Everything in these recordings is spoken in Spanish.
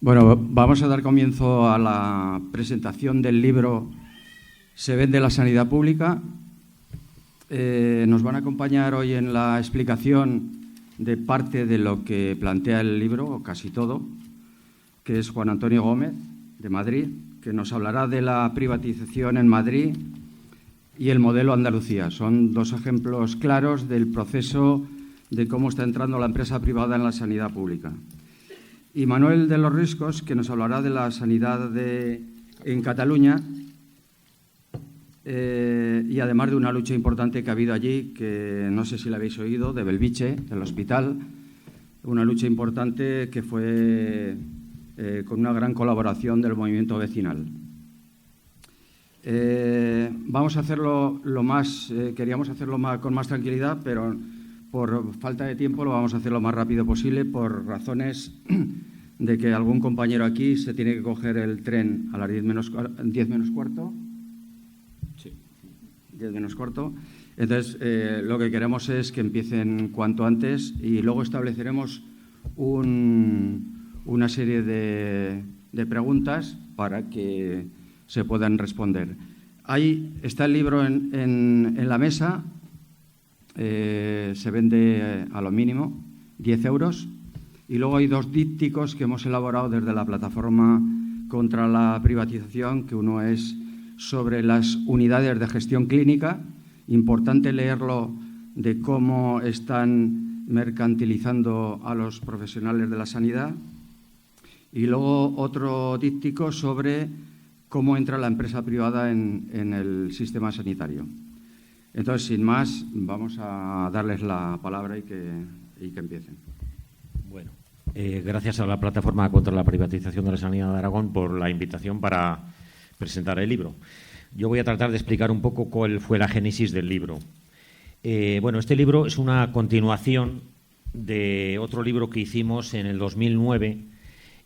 Bueno, vamos a dar comienzo a la presentación del libro Se vende la sanidad pública. Nos van a acompañar hoy en la explicación de parte de lo que plantea el libro, o casi todo, que es Juan Antonio Gómez, de Madrid, que nos hablará de la privatización en Madrid y el modelo Andalucía. Son dos ejemplos claros del proceso de cómo está entrando la empresa privada en la sanidad pública. Y Manuel de los Riscos, que nos hablará de la sanidad en Cataluña y además de una lucha importante que ha habido allí, que no sé si la habéis oído, de Belviche, el hospital, una lucha importante que fue con una gran colaboración del movimiento vecinal. Vamos a hacerlo queríamos hacerlo con más tranquilidad, pero por falta de tiempo lo vamos a hacer lo más rápido posible por razones de que algún compañero aquí se tiene que coger el tren a las 10 menos cuarto. Sí, 10 menos cuarto. Entonces, lo que queremos es que empiecen cuanto antes y luego estableceremos una serie de preguntas para que se puedan responder. Ahí está el libro en la mesa. Se vende a lo mínimo 10 euros y luego hay dos dípticos que hemos elaborado desde la plataforma contra la privatización, que uno es sobre las unidades de gestión clínica, importante leerlo, de cómo están mercantilizando a los profesionales de la sanidad, y luego otro díptico sobre cómo entra la empresa privada en el sistema sanitario. Entonces, sin más, vamos a darles la palabra y que empiecen. Bueno, gracias a la Plataforma contra la Privatización de la Sanidad de Aragón por la invitación para presentar el libro. Yo voy a tratar de explicar un poco cuál fue la génesis del libro. Bueno, este libro es una continuación de otro libro que hicimos en el 2009,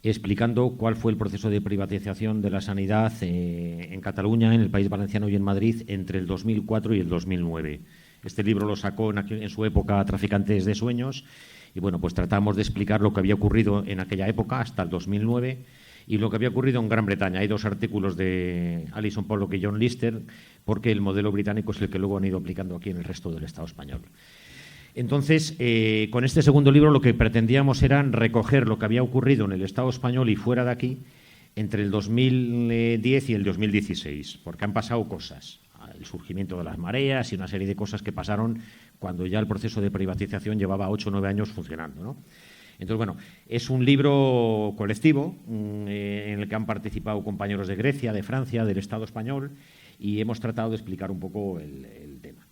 explicando cuál fue el proceso de privatización de la sanidad en Cataluña, en el País Valenciano y en Madrid entre el 2004 y el 2009. Este libro lo sacó en su época Traficantes de Sueños y, bueno, pues tratamos de explicar lo que había ocurrido en aquella época hasta el 2009 y lo que había ocurrido en Gran Bretaña. Hay dos artículos de Alison Pollock y John Lister, porque el modelo británico es el que luego han ido aplicando aquí en el resto del Estado español. Entonces, con este segundo libro lo que pretendíamos era recoger lo que había ocurrido en el Estado español y fuera de aquí entre el 2010 y el 2016, porque han pasado cosas, el surgimiento de las mareas y una serie de cosas que pasaron cuando ya el proceso de privatización llevaba 8 o 9 años funcionando, ¿no? Entonces, bueno, es un libro colectivo en el que han participado compañeros de Grecia, de Francia, del Estado español, y hemos tratado de explicar un poco el tema.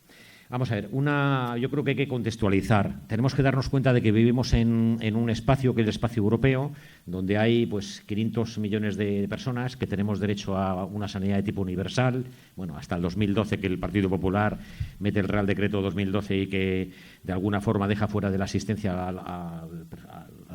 Vamos a ver, yo creo que hay que contextualizar. Tenemos que darnos cuenta de que vivimos en un espacio que es el espacio europeo, donde hay pues 500 millones de personas que tenemos derecho a una sanidad de tipo universal. Bueno, hasta el 2012, que el Partido Popular mete el Real Decreto 2012 y que de alguna forma deja fuera de la asistencia a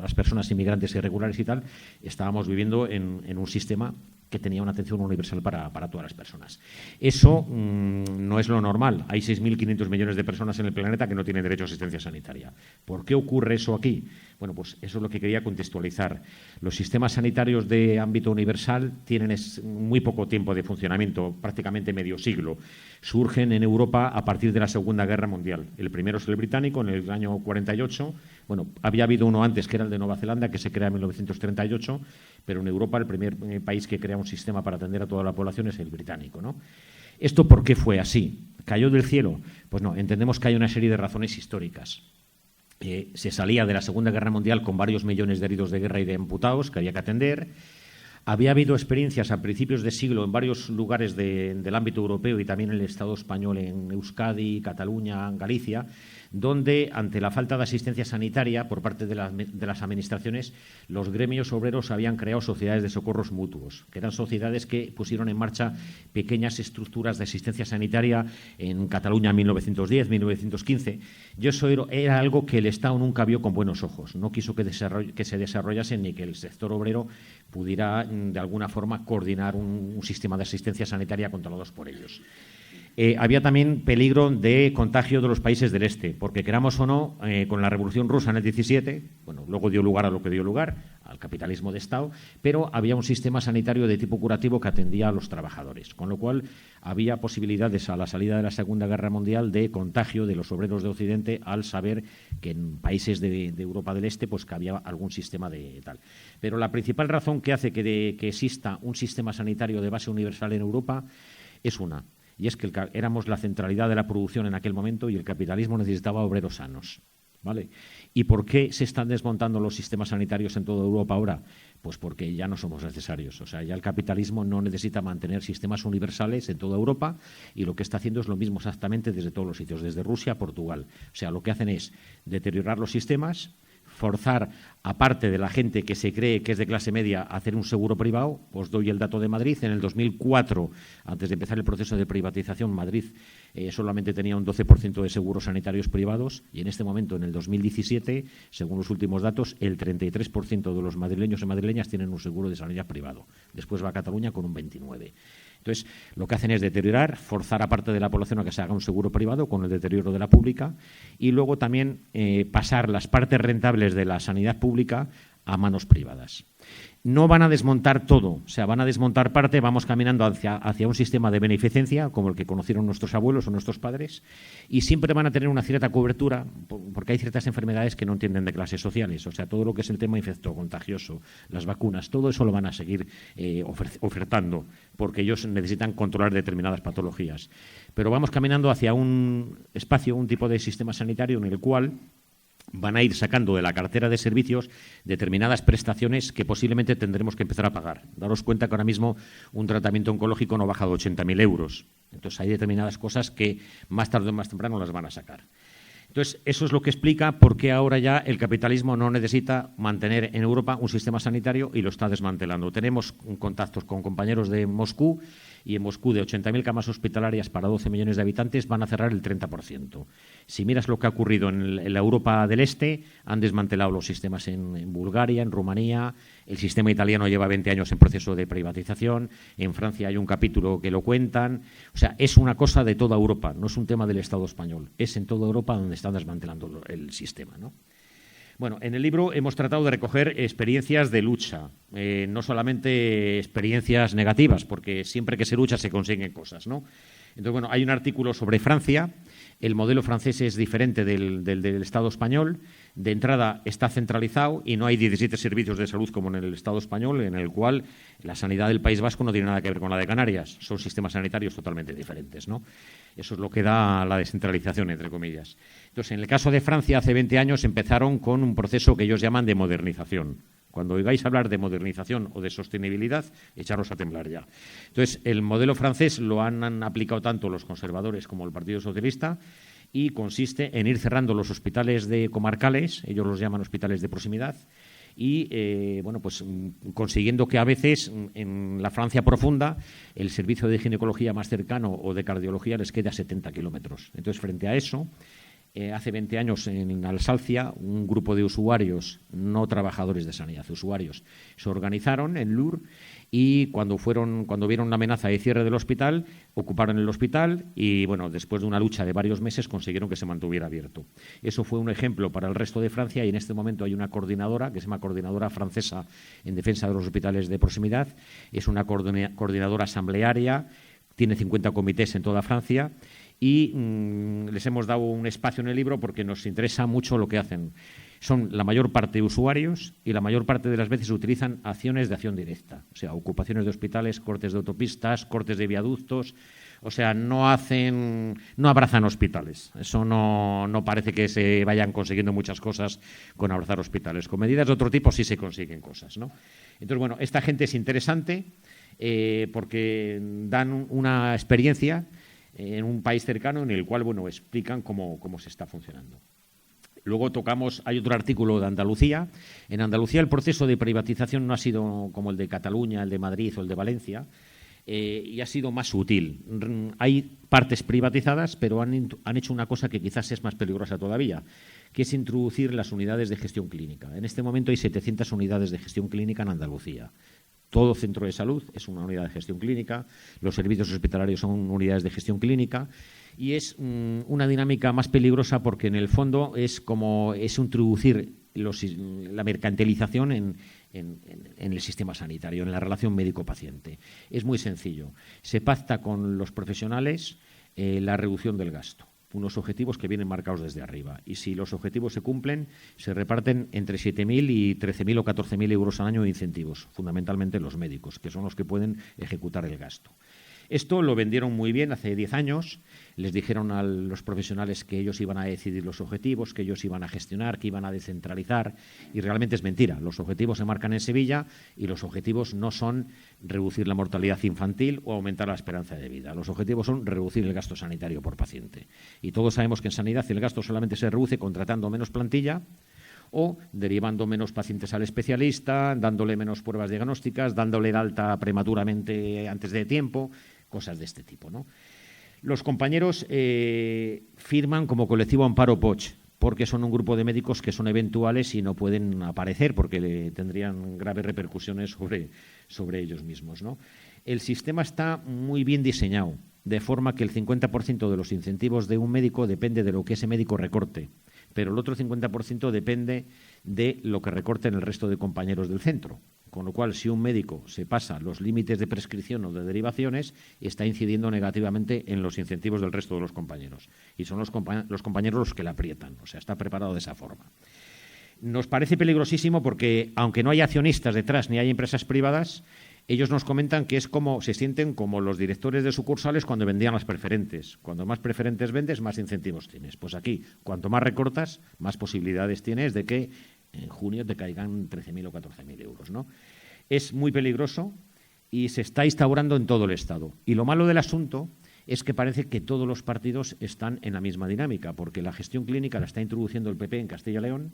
las personas inmigrantes irregulares y tal, estábamos viviendo en un sistema que tenía una atención universal para todas las personas. Eso no es lo normal. Hay 6.500 millones de personas en el planeta que no tienen derecho a asistencia sanitaria. ¿Por qué ocurre eso aquí? Bueno, pues eso es lo que quería contextualizar. Los sistemas sanitarios de ámbito universal tienen muy poco tiempo de funcionamiento, prácticamente medio siglo. Surgen en Europa a partir de la Segunda Guerra Mundial. El primero es el británico, en el año 48. Bueno, había habido uno antes, que era el de Nueva Zelanda, que se crea en 1938, pero en Europa el primer país que crea un sistema para atender a toda la población es el británico, ¿no? ¿Esto por qué fue así? ¿Cayó del cielo? Pues no, entendemos que hay una serie de razones históricas. Se salía de la Segunda Guerra Mundial con varios millones de heridos de guerra y de amputados que había que atender. Había habido experiencias a principios de siglo en varios lugares del ámbito europeo y también en el Estado español, en Euskadi, Cataluña, Galicia, donde, ante la falta de asistencia sanitaria por parte de las administraciones, los gremios obreros habían creado sociedades de socorros mutuos, que eran sociedades que pusieron en marcha pequeñas estructuras de asistencia sanitaria en Cataluña en 1910, 1915. Y eso era algo que el Estado nunca vio con buenos ojos. No quiso que se desarrollase ni que el sector obrero pudiera, de alguna forma, coordinar un sistema de asistencia sanitaria controlados por ellos. había también peligro de contagio de los países del este, porque queramos o no, con la Revolución Rusa en el 17, bueno, luego dio lugar a lo que dio lugar, al capitalismo de Estado, pero había un sistema sanitario de tipo curativo que atendía a los trabajadores, con lo cual había posibilidades a la salida de la Segunda Guerra Mundial de contagio de los obreros de Occidente al saber que en países de Europa del Este pues que había algún sistema de tal. Pero la principal razón que hace que exista un sistema sanitario de base universal en Europa es una. Y es que éramos la centralidad de la producción en aquel momento y el capitalismo necesitaba obreros sanos, ¿vale? ¿Y por qué se están desmontando los sistemas sanitarios en toda Europa ahora? Pues porque ya no somos necesarios. O sea, ya el capitalismo no necesita mantener sistemas universales en toda Europa y lo que está haciendo es lo mismo exactamente desde todos los sitios, desde Rusia a Portugal. O sea, lo que hacen es deteriorar los sistemas, forzar a parte de la gente que se cree que es de clase media a hacer un seguro privado. Os doy el dato de Madrid. En el 2004, antes de empezar el proceso de privatización, Madrid solamente tenía un 12% de seguros sanitarios privados y en este momento, en el 2017, según los últimos datos, el 33% de los madrileños y madrileñas tienen un seguro de sanidad privado. Después va Cataluña con un 29%. Entonces, lo que hacen es deteriorar, forzar a parte de la población a que se haga un seguro privado con el deterioro de la pública y luego también pasar las partes rentables de la sanidad pública a manos privadas. No van a desmontar todo, o sea, van a desmontar parte, vamos caminando hacia un sistema de beneficencia, como el que conocieron nuestros abuelos o nuestros padres, y siempre van a tener una cierta cobertura, porque hay ciertas enfermedades que no entienden de clases sociales, o sea, todo lo que es el tema infectocontagioso, las vacunas, todo eso lo van a seguir ofertando, porque ellos necesitan controlar determinadas patologías. Pero vamos caminando hacia un espacio, un tipo de sistema sanitario en el cual van a ir sacando de la cartera de servicios determinadas prestaciones que posiblemente tendremos que empezar a pagar. Daros cuenta que ahora mismo un tratamiento oncológico no baja de 80.000 euros. Entonces, hay determinadas cosas que más tarde o más temprano las van a sacar. Entonces, eso es lo que explica por qué ahora ya el capitalismo no necesita mantener en Europa un sistema sanitario y lo está desmantelando. Tenemos contactos con compañeros de Moscú y en Moscú de 80.000 camas hospitalarias para 12 millones de habitantes van a cerrar el 30%. Si miras lo que ha ocurrido en la Europa del Este, han desmantelado los sistemas en Bulgaria, en Rumanía, el sistema italiano lleva 20 años en proceso de privatización, en Francia hay un capítulo que lo cuentan. O sea, es una cosa de toda Europa, no es un tema del Estado español, es en toda Europa donde están desmantelando el sistema, ¿no? Bueno, en el libro hemos tratado de recoger experiencias de lucha, no solamente experiencias negativas, porque siempre que se lucha se consiguen cosas, ¿no? Entonces, bueno, hay un artículo sobre Francia. El modelo francés es diferente del Estado español. De entrada está centralizado y no hay 17 servicios de salud como en el Estado español, en el cual la sanidad del País Vasco no tiene nada que ver con la de Canarias. Son sistemas sanitarios totalmente diferentes, ¿no? Eso es lo que da la descentralización, entre comillas. Entonces, en el caso de Francia, hace 20 años empezaron con un proceso que ellos llaman de modernización. Cuando oigáis hablar de modernización o de sostenibilidad, echaros a temblar ya. Entonces, el modelo francés lo han aplicado tanto los conservadores como el Partido Socialista y consiste en ir cerrando los hospitales comarcales, ellos los llaman hospitales de proximidad, y bueno, pues consiguiendo que a veces en la Francia profunda el servicio de ginecología más cercano o de cardiología les quede a 70 kilómetros. Entonces, frente a eso, hace 20 años en Alsacia, un grupo de usuarios, no trabajadores de sanidad, usuarios, se organizaron en Lure y cuando vieron la amenaza de cierre del hospital, ocuparon el hospital y, bueno, después de una lucha de varios meses consiguieron que se mantuviera abierto. Eso fue un ejemplo para el resto de Francia y en este momento hay una coordinadora que se llama Coordinadora Francesa en Defensa de los Hospitales de Proximidad. Es una coordinadora asamblearia, tiene 50 comités en toda Francia y les hemos dado un espacio en el libro porque nos interesa mucho lo que hacen. Son la mayor parte usuarios y la mayor parte de las veces utilizan acciones de acción directa, o sea, ocupaciones de hospitales, cortes de autopistas, cortes de viaductos, o sea, no abrazan hospitales. Eso no parece que se vayan consiguiendo muchas cosas con abrazar hospitales. Con medidas de otro tipo sí se consiguen cosas, ¿no? Entonces, bueno, esta gente es interesante porque dan una experiencia en un país cercano en el cual, bueno, explican cómo se está funcionando. Luego hay otro artículo de Andalucía. En Andalucía el proceso de privatización no ha sido como el de Cataluña, el de Madrid o el de Valencia, y ha sido más sutil. Hay partes privatizadas, pero han hecho una cosa que quizás es más peligrosa todavía, que es introducir las unidades de gestión clínica. En este momento hay 700 unidades de gestión clínica en Andalucía. Todo centro de salud es una unidad de gestión clínica, los servicios hospitalarios son unidades de gestión clínica y es una dinámica más peligrosa porque en el fondo es introducir la mercantilización en el sistema sanitario, en la relación médico-paciente. Es muy sencillo. Se pacta con los profesionales la reducción del gasto, unos objetivos que vienen marcados desde arriba. Y si los objetivos se cumplen, se reparten entre 7.000 y 13.000 o 14.000 euros al año de incentivos, fundamentalmente los médicos, que son los que pueden ejecutar el gasto. Esto lo vendieron muy bien hace 10 años, les dijeron a los profesionales que ellos iban a decidir los objetivos, que ellos iban a gestionar, que iban a descentralizar, y realmente es mentira. Los objetivos se marcan en Sevilla y los objetivos no son reducir la mortalidad infantil o aumentar la esperanza de vida. Los objetivos son reducir el gasto sanitario por paciente. Y todos sabemos que en sanidad el gasto solamente se reduce contratando menos plantilla o derivando menos pacientes al especialista, dándole menos pruebas diagnósticas, dándole el alta prematuramente antes de tiempo, cosas de este tipo, ¿no? Los compañeros firman como colectivo Amparo Poch, porque son un grupo de médicos que son eventuales y no pueden aparecer porque tendrían graves repercusiones sobre ellos mismos, ¿no? El sistema está muy bien diseñado, de forma que el 50% de los incentivos de un médico depende de lo que ese médico recorte, pero el otro 50% depende de lo que recorten el resto de compañeros del centro. Con lo cual, si un médico se pasa los límites de prescripción o de derivaciones, está incidiendo negativamente en los incentivos del resto de los compañeros. Y son los compañeros los que la aprietan. O sea, está preparado de esa forma. Nos parece peligrosísimo porque, aunque no hay accionistas detrás ni hay empresas privadas, ellos nos comentan que se sienten como los directores de sucursales cuando vendían las preferentes. Cuando más preferentes vendes, más incentivos tienes. Pues aquí, cuanto más recortas, más posibilidades tienes de que en junio te caigan 13.000 o 14.000 euros, ¿no? Es muy peligroso y se está instaurando en todo el Estado. Y lo malo del asunto es que parece que todos los partidos están en la misma dinámica, porque la gestión clínica la está introduciendo el PP en Castilla y León,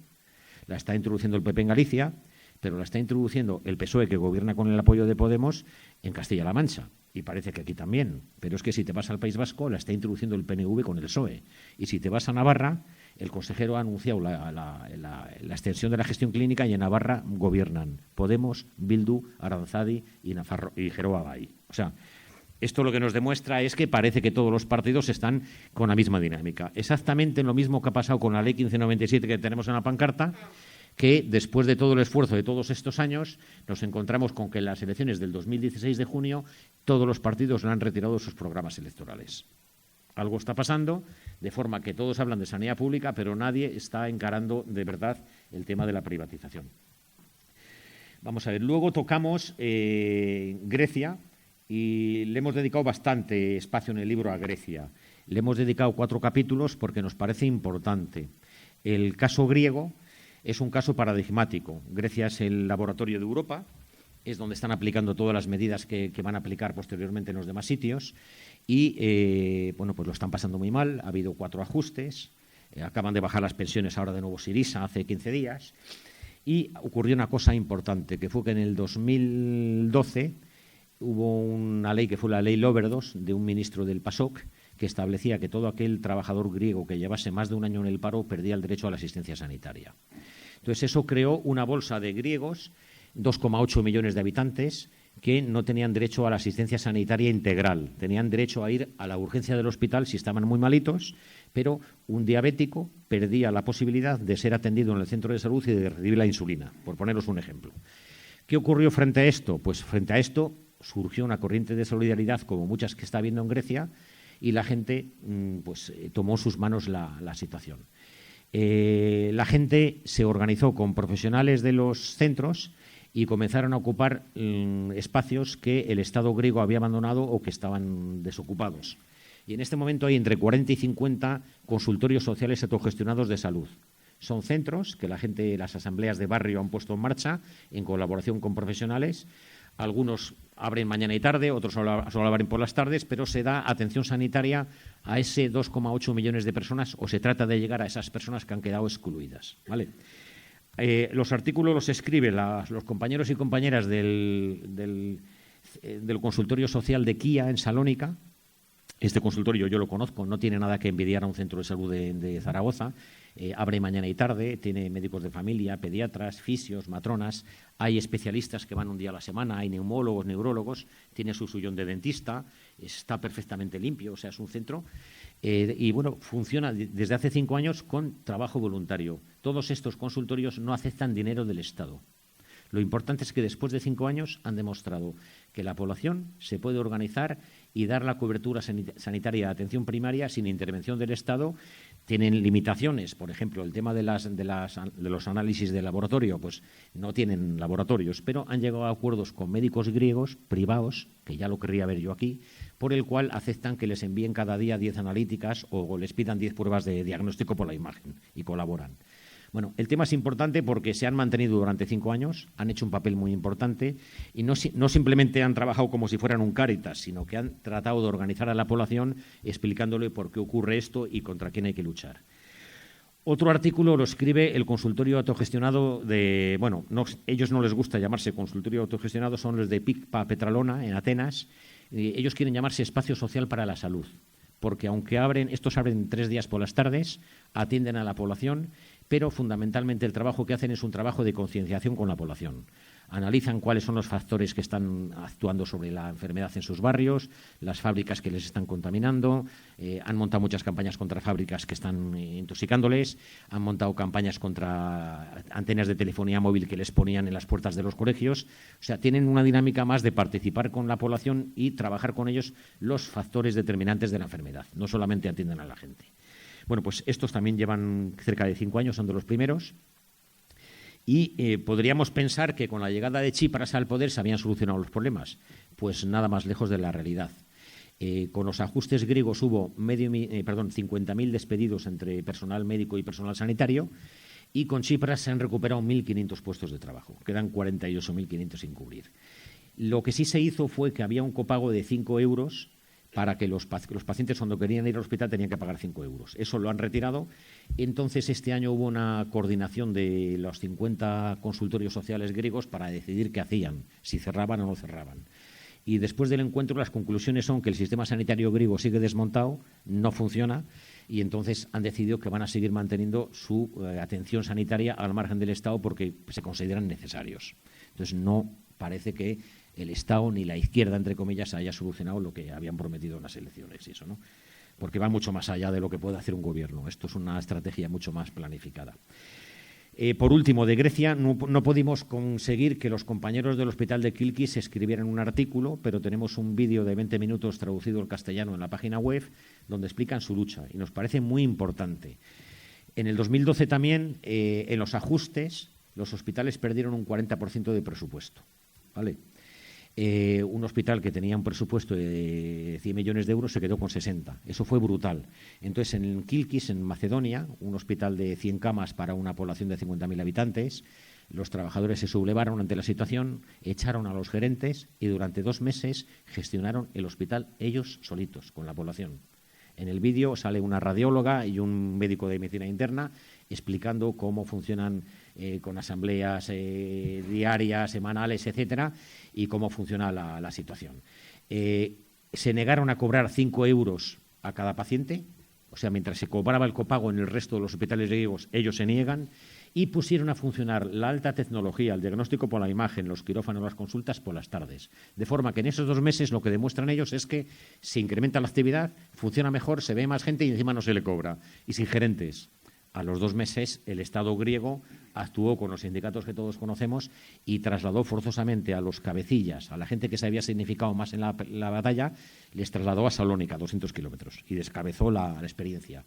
la está introduciendo el PP en Galicia, pero la está introduciendo el PSOE, que gobierna con el apoyo de Podemos, en Castilla-La Mancha. Y parece que aquí también. Pero es que si te vas al País Vasco, la está introduciendo el PNV con el PSOE. Y si te vas a Navarra, el consejero ha anunciado la extensión de la gestión clínica y en Navarra gobiernan Podemos, Bildu, Aranzadi y Geroa Bai. O sea, esto lo que nos demuestra es que parece que todos los partidos están con la misma dinámica. Exactamente lo mismo que ha pasado con la Ley 1597 que tenemos en la pancarta, que después de todo el esfuerzo de todos estos años nos encontramos con que en las elecciones del 2016 de junio todos los partidos le han retirado sus programas electorales. Algo está pasando, de forma que todos hablan de sanidad pública, pero nadie está encarando de verdad el tema de la privatización. Vamos a ver, luego tocamos Grecia y le hemos dedicado bastante espacio en el libro a Grecia. Le hemos dedicado 4 capítulos porque nos parece importante. El caso griego es un caso paradigmático. Grecia es el laboratorio de Europa, es donde están aplicando todas las medidas que van a aplicar posteriormente en los demás sitios y, pues lo están pasando muy mal. Ha habido 4 ajustes, acaban de bajar las pensiones ahora de nuevo Syriza hace 15 días y ocurrió una cosa importante, que fue que en el 2012 hubo una ley que fue la ley Loverdos de un ministro del PASOK que establecía que todo aquel trabajador griego que llevase más de un año en el paro perdía el derecho a la asistencia sanitaria. Entonces, eso creó una bolsa de griegos, 2,8 millones de habitantes, que no tenían derecho a la asistencia sanitaria integral. Tenían derecho a ir a la urgencia del hospital si estaban muy malitos, pero un diabético perdía la posibilidad de ser atendido en el centro de salud y de recibir la insulina, por poneros un ejemplo. ¿Qué ocurrió frente a esto? Pues frente a esto surgió una corriente de solidaridad, como muchas que está habiendo en Grecia, y la gente tomó en sus manos la situación. La gente se organizó con profesionales de los centros y comenzaron a ocupar espacios que el Estado griego había abandonado o que estaban desocupados. Y en este momento hay entre 40 y 50 consultorios sociales autogestionados de salud. Son centros que las asambleas de barrio han puesto en marcha en colaboración con profesionales. Algunos abren mañana y tarde, otros solo abren por las tardes, pero se da atención sanitaria a ese 2,8 millones de personas o se trata de llegar a esas personas que han quedado excluidas, ¿vale? Los artículos los escriben los compañeros y compañeras del consultorio social de Kia en Salónica. Este consultorio yo lo conozco, no tiene nada que envidiar a un centro de salud de Zaragoza. abre mañana y tarde, tiene médicos de familia, pediatras, fisios, matronas, hay especialistas que van un día a la semana, hay neumólogos, neurólogos, tiene su sillón de dentista, está perfectamente limpio, o sea, es un centro. Y bueno, funciona desde hace 5 años con trabajo voluntario. Todos estos consultorios no aceptan dinero del Estado. Lo importante es que después de 5 años han demostrado que la población se puede organizar y dar la cobertura sanitaria de atención primaria sin intervención del Estado. Tienen limitaciones, por ejemplo, el tema de los análisis de laboratorio, pues no tienen laboratorios, pero han llegado a acuerdos con médicos griegos privados, que ya lo querría ver yo aquí, por el cual aceptan que les envíen cada día 10 analíticas o les pidan 10 pruebas de diagnóstico por la imagen y colaboran. Bueno, el tema es importante porque se han mantenido durante 5 años, han hecho un papel muy importante y no simplemente han trabajado como si fueran un Cáritas, sino que han tratado de organizar a la población explicándole por qué ocurre esto y contra quién hay que luchar. Otro artículo lo escribe el consultorio autogestionado de, bueno, ellos no les gusta llamarse consultorio autogestionado, son los de Picpa Petralona en Atenas. Ellos quieren llamarse espacio social para la salud, porque aunque estos abren 3 días por las tardes, atienden a la población, pero fundamentalmente el trabajo que hacen es un trabajo de concienciación con la población. Analizan cuáles son los factores que están actuando sobre la enfermedad en sus barrios, las fábricas que les están contaminando, han montado muchas campañas contra fábricas que están intoxicándoles, han montado campañas contra antenas de telefonía móvil que les ponían en las puertas de los colegios. O sea, tienen una dinámica más de participar con la población y trabajar con ellos los factores determinantes de la enfermedad, no solamente atienden a la gente. Bueno, pues estos también llevan cerca de 5 años, son de los primeros. Y podríamos pensar que con la llegada de Tsipras al poder se habían solucionado los problemas. Pues nada más lejos de la realidad. Con los ajustes griegos hubo 50.000 despedidos entre personal médico y personal sanitario y con Tsipras se han recuperado 1.500 puestos de trabajo. Quedan 48.500 sin cubrir. Lo que sí se hizo fue que había un copago de 5 euros para que los pacientes cuando querían ir al hospital tenían que pagar 5 euros. Eso lo han retirado. Entonces, este año hubo una coordinación de los 50 consultorios sociales griegos para decidir qué hacían, si cerraban o no cerraban. Y después del encuentro, las conclusiones son que el sistema sanitario griego sigue desmontado, no funciona, y entonces han decidido que van a seguir manteniendo su atención sanitaria al margen del Estado porque se consideran necesarios. Entonces, no parece que el Estado ni la izquierda, entre comillas, haya solucionado lo que habían prometido en las elecciones y eso, ¿no? Porque va mucho más allá de lo que puede hacer un gobierno. Esto es una estrategia mucho más planificada. Por último, de Grecia, no pudimos conseguir que los compañeros del hospital de Kilkis escribieran un artículo, pero tenemos un vídeo de 20 minutos traducido al castellano en la página web donde explican su lucha y nos parece muy importante. En el 2012 también, en los ajustes, los hospitales perdieron un 40% de presupuesto, ¿vale? Un hospital que tenía un presupuesto de 100 millones de euros se quedó con 60. Eso fue brutal. Entonces, en Kilkis, en Macedonia, un hospital de 100 camas para una población de 50.000 habitantes, los trabajadores se sublevaron ante la situación, echaron a los gerentes y durante 2 meses gestionaron el hospital ellos solitos, con la población. En el vídeo sale una radióloga y un médico de medicina interna explicando cómo funcionan con asambleas diarias, semanales, etcétera, y cómo funciona la situación. Se negaron a cobrar 5 euros a cada paciente, o sea, mientras se cobraba el copago en el resto de los hospitales griegos, ellos se niegan, y pusieron a funcionar la alta tecnología, el diagnóstico por la imagen, los quirófanos, las consultas por las tardes. De forma que en esos 2 meses lo que demuestran ellos es que se incrementa la actividad, funciona mejor, se ve más gente y encima no se le cobra. Y sin gerentes. A los 2 meses el Estado griego actuó con los sindicatos que todos conocemos y trasladó forzosamente a los cabecillas, a la gente que se había significado más en la batalla, les trasladó a Salónica, 200 kilómetros, y descabezó la experiencia.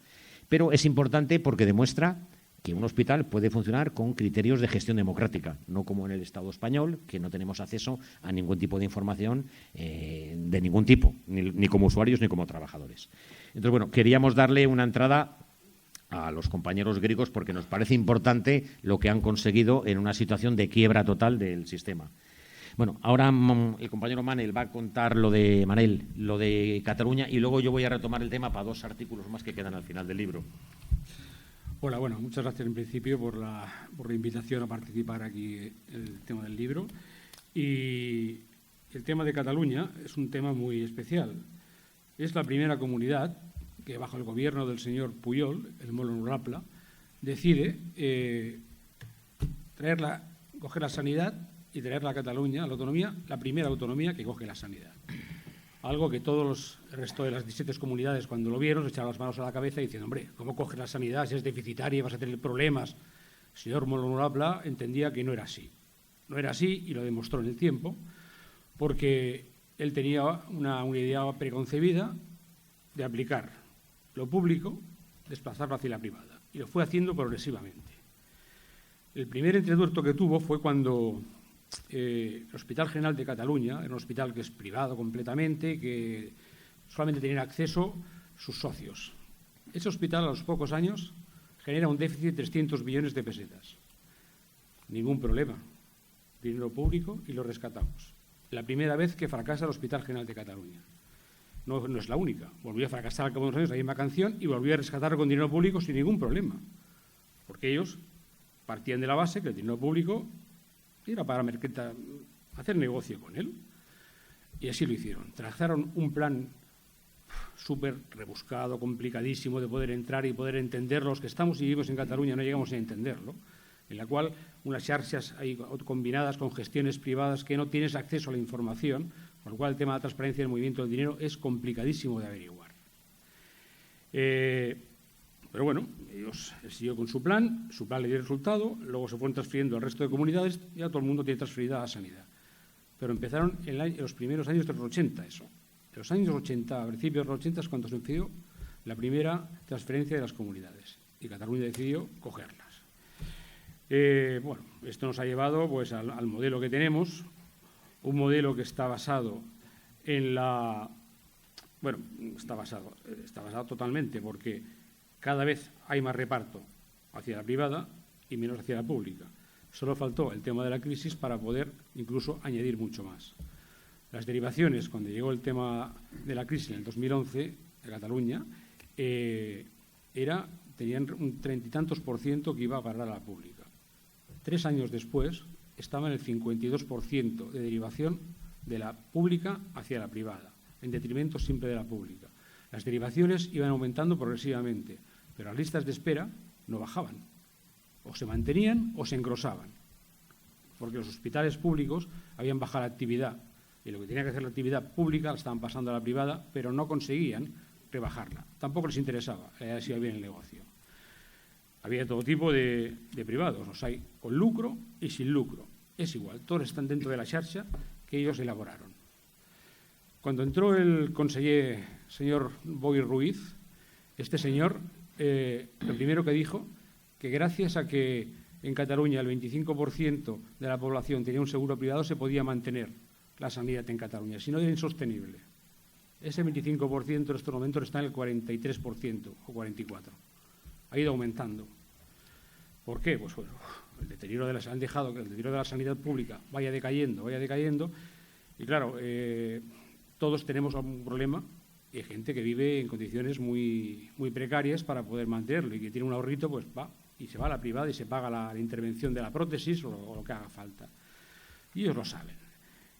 Pero es importante porque demuestra que un hospital puede funcionar con criterios de gestión democrática, no como en el Estado español, que no tenemos acceso a ningún tipo de información de ningún tipo, ni como usuarios ni como trabajadores. Entonces, bueno, queríamos darle una entrada a los compañeros griegos porque nos parece importante lo que han conseguido en una situación de quiebra total del sistema. Bueno, ahora el compañero Manel va a contar lo de Cataluña y luego yo voy a retomar el tema para 2 artículos más que quedan al final del libro. Hola, bueno, muchas gracias en principio por la invitación a participar aquí en el tema del libro. Y el tema de Cataluña es un tema muy especial. Es la primera comunidad que bajo el gobierno del señor Pujol, el molt honorable, decide coger la sanidad y traerla a Cataluña, a la autonomía, la primera autonomía que coge la sanidad. Algo que todos el resto de las 17 comunidades, cuando lo vieron, se echaron las manos a la cabeza diciendo, hombre, ¿cómo coge la sanidad si es deficitaria y vas a tener problemas? El señor Molonolapla entendía que no era así. No era así y lo demostró en el tiempo, porque él tenía una idea preconcebida de aplicar lo público, desplazarlo hacia la privada. Y lo fue haciendo progresivamente. El primer entretuerto que tuvo fue cuando el Hospital General de Cataluña, era un hospital que es privado completamente, que solamente tenían acceso sus socios. Ese hospital a los pocos años genera un déficit de 300 millones de pesetas. Ningún problema. Dinero público y lo rescatamos. La primera vez que fracasa el Hospital General de Cataluña. No es la única. Volvió a fracasar al cabo de unos años la misma canción y volvió a rescatarlo con dinero público sin ningún problema. Porque ellos partían de la base que el dinero público era para hacer negocio con él. Y así lo hicieron. Trazaron un plan súper rebuscado, complicadísimo de poder entrar y poder entender. Los que estamos y vivimos en Cataluña no llegamos a entenderlo, en la cual unas charchas ahí combinadas con gestiones privadas que no tienes acceso a la información, por lo cual el tema de la transparencia del movimiento del dinero es complicadísimo de averiguar. Pero bueno, ellos siguió con su plan le dio resultado, luego se fueron transfiriendo al resto de comunidades y ya todo el mundo tiene transferida a la sanidad. Pero empezaron en los primeros años de los 80 eso. En los años 80, a principios de los 80 es cuando se decidió la primera transferencia de las comunidades y Cataluña decidió cogerlas. Bueno, esto nos ha llevado pues, al modelo que tenemos, un modelo que está basado en la... Bueno, está basado totalmente porque cada vez hay más reparto hacia la privada y menos hacia la pública. Solo faltó el tema de la crisis para poder incluso añadir mucho más. Las derivaciones, cuando llegó el tema de la crisis en el 2011 de Cataluña, tenían un 30 y tantos % que iba a parar a la pública. 3 años después estaba en el 52% de derivación de la pública hacia la privada, en detrimento siempre de la pública. Las derivaciones iban aumentando progresivamente, pero las listas de espera no bajaban. O se mantenían o se engrosaban, porque los hospitales públicos habían bajado la actividad y lo que tenía que hacer la actividad pública la estaban pasando a la privada, pero no conseguían rebajarla. Tampoco les interesaba, les iba bien el negocio. Había todo tipo de privados, los hay con lucro y sin lucro. Es igual, todos están dentro de la xarxa que ellos elaboraron. Cuando entró el conseller señor Boi Ruiz, este señor lo primero que dijo que gracias a que en Cataluña el 25% de la población tenía un seguro privado se podía mantener la sanidad en Cataluña, si no era insostenible. Ese 25% en estos momentos está en el 43% o 44%. Ha ido aumentando. ¿Por qué? Pues bueno, han dejado que el deterioro de la sanidad pública vaya decayendo. Y claro, todos tenemos algún problema y hay gente que vive en condiciones muy, muy precarias para poder mantenerlo y que tiene un ahorrito, pues va y se va a la privada y se paga la intervención de la prótesis o lo que haga falta. Y ellos lo saben.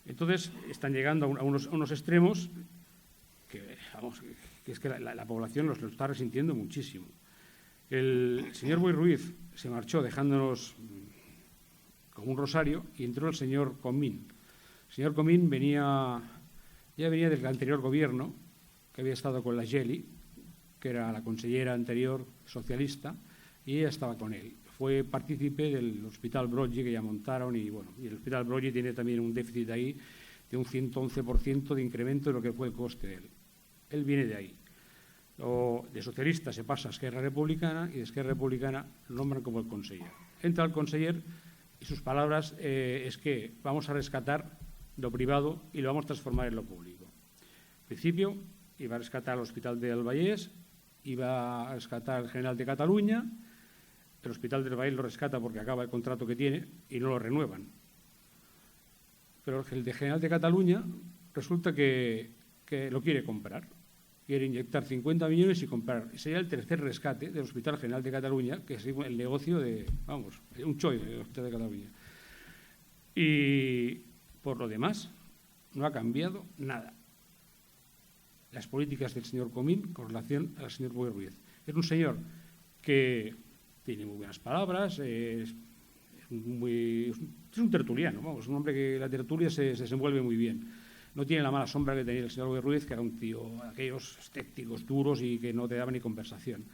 Entonces, están llegando a unos extremos que es que la población los está resintiendo muchísimo. El señor Boi Ruiz se marchó dejándonos como un rosario y entró el señor Comín. El señor Comín ya venía del anterior gobierno, que había estado con la Geli, que era la consellera anterior socialista, y ella estaba con él. Fue partícipe del Hospital Broggi que ya montaron y el Hospital Broggi tiene también un déficit ahí de un 111% de incremento de lo que fue el coste de él. Él viene de ahí. De socialista se pasa a Esquerra Republicana y de Esquerra Republicana lo nombran como el conseller. Entra el conseller y sus palabras es que vamos a rescatar lo privado y lo vamos a transformar en lo público. Al principio iba a rescatar el Hospital del Vallès, iba a rescatar el General de Cataluña. El Hospital del Vallès lo rescata porque acaba el contrato que tiene y no lo renuevan. Pero el de General de Cataluña resulta que lo quiere comprar. Quiere inyectar 50 millones y comprar. Sería el tercer rescate del Hospital General de Cataluña, que es el negocio un chollo del Hospital de Cataluña. Y por lo demás, no ha cambiado nada las políticas del señor Comín con relación al señor Boi Ruiz. Es un señor que tiene muy buenas palabras, es un tertuliano, vamos, un hombre que la tertulia se desenvuelve muy bien. No tiene la mala sombra que tenía el señor Boi Ruiz, que era un tío, aquellos escépticos duros y que no te daba ni conversación.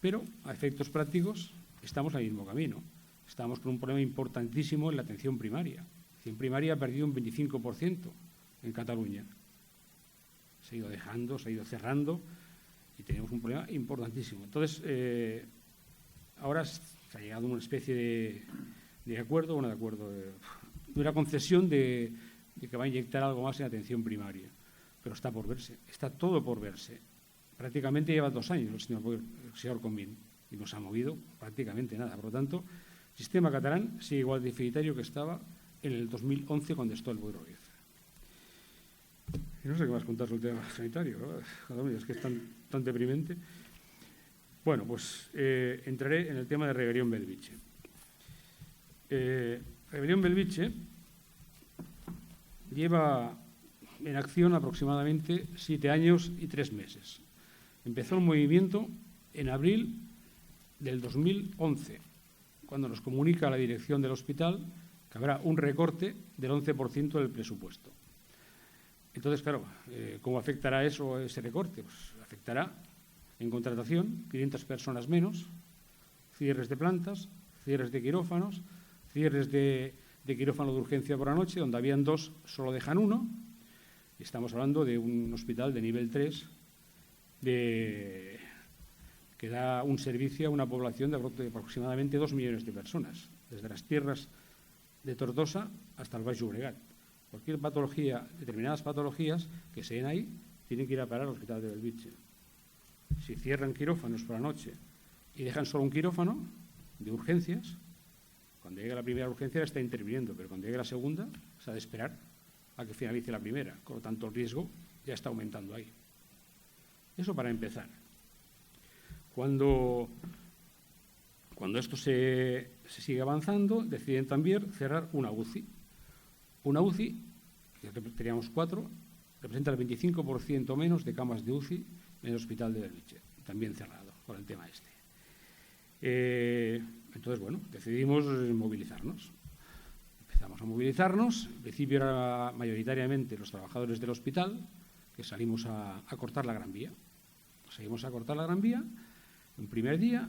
Pero, a efectos prácticos, estamos en el mismo camino. Estamos con un problema importantísimo en la atención primaria. La atención primaria ha perdido un 25% en Cataluña. Se ha ido dejando, se ha ido cerrando y tenemos un problema importantísimo. Entonces, ahora se ha llegado a una especie de acuerdo, de una concesión de que va a inyectar algo más en atención primaria. Pero está por verse, está todo por verse. Prácticamente lleva 2 años el señor Comín y no se ha movido prácticamente nada. Por lo tanto, el sistema catalán sigue igual de deficitario que estaba en el 2011 cuando estuvo el Boi Ruiz. Y no sé qué más contar sobre el tema sanitario, ¿verdad? Es que es tan deprimente. Bueno, pues entraré en el tema de Rebelión Belviche. Rebelión Belviche lleva en acción aproximadamente 7 años y 3 meses. Empezó el movimiento en abril del 2011, cuando nos comunica la dirección del hospital que habrá un recorte del 11% del presupuesto. Entonces, claro, ¿cómo afectará eso, ese recorte? Pues afectará en contratación 500 personas menos, cierres de plantas, cierres de quirófanos, cierres de quirófano de urgencia por la noche, donde habían 2, solo dejan 1. Y estamos hablando de un hospital de nivel 3 que da un servicio a una población de aproximadamente 2 millones de personas, desde las tierras de Tortosa hasta el Baix Llobregat. Cualquier patología, determinadas patologías que se den ahí, tienen que ir a parar al hospital de Belviche. Si cierran quirófanos por la noche y dejan solo un quirófano de urgencias, cuando llegue la primera urgencia está interviniendo, pero cuando llegue la segunda, se ha de esperar a que finalice la primera. Por lo tanto, el riesgo ya está aumentando ahí. Eso para empezar. Cuando esto se sigue avanzando, deciden también cerrar una UCI. Una UCI, que teníamos 4, representa el 25% menos de camas de UCI en el hospital de Belviche, también cerrado por el tema este. Entonces, bueno, decidimos movilizarnos. Empezamos a movilizarnos. En principio era mayoritariamente los trabajadores del hospital que salimos a cortar la Gran Vía. Seguimos a cortar la Gran Vía. Un primer día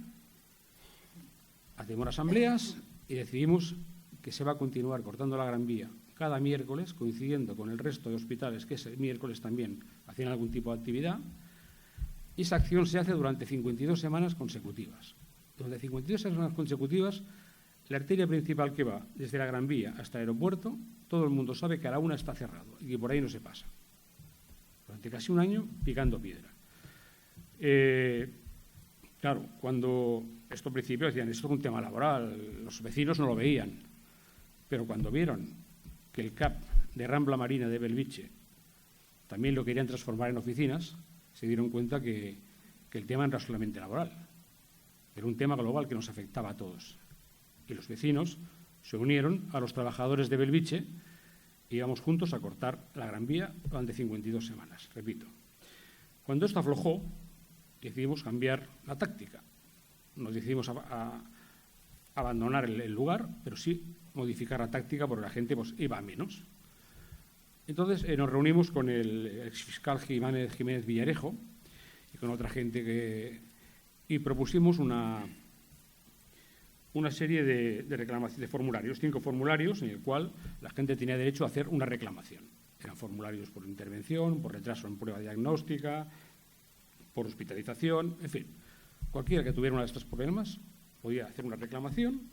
hacemos asambleas y decidimos que se va a continuar cortando la Gran Vía cada miércoles, coincidiendo con el resto de hospitales que ese miércoles también hacían algún tipo de actividad. Y esa acción se hace durante 52 semanas consecutivas. Durante 52 semanas consecutivas, la arteria principal que va desde la Gran Vía hasta el aeropuerto, todo el mundo sabe que a la 1 está cerrado y que por ahí no se pasa. Durante casi un año picando piedra. Claro, cuando esto al principio decían, esto es un tema laboral, los vecinos no lo veían, pero cuando vieron que el CAP de Rambla Marina de Belviche también lo querían transformar en oficinas, se dieron cuenta que el tema no era solamente laboral, era un tema global que nos afectaba a todos. Y los vecinos se unieron a los trabajadores de Belviche y íbamos juntos a cortar la Gran Vía durante 52 semanas, repito. Cuando esto aflojó, decidimos cambiar la táctica. Nos decidimos a abandonar el lugar, pero sí modificar la táctica porque la gente pues, iba a menos. Entonces nos reunimos con el exfiscal Jiménez Villarejo y con otra gente y propusimos una serie de formularios, 5 formularios en el cual la gente tenía derecho a hacer una reclamación. Eran formularios por intervención, por retraso en prueba diagnóstica, por hospitalización, en fin. Cualquiera que tuviera uno de estos problemas podía hacer una reclamación,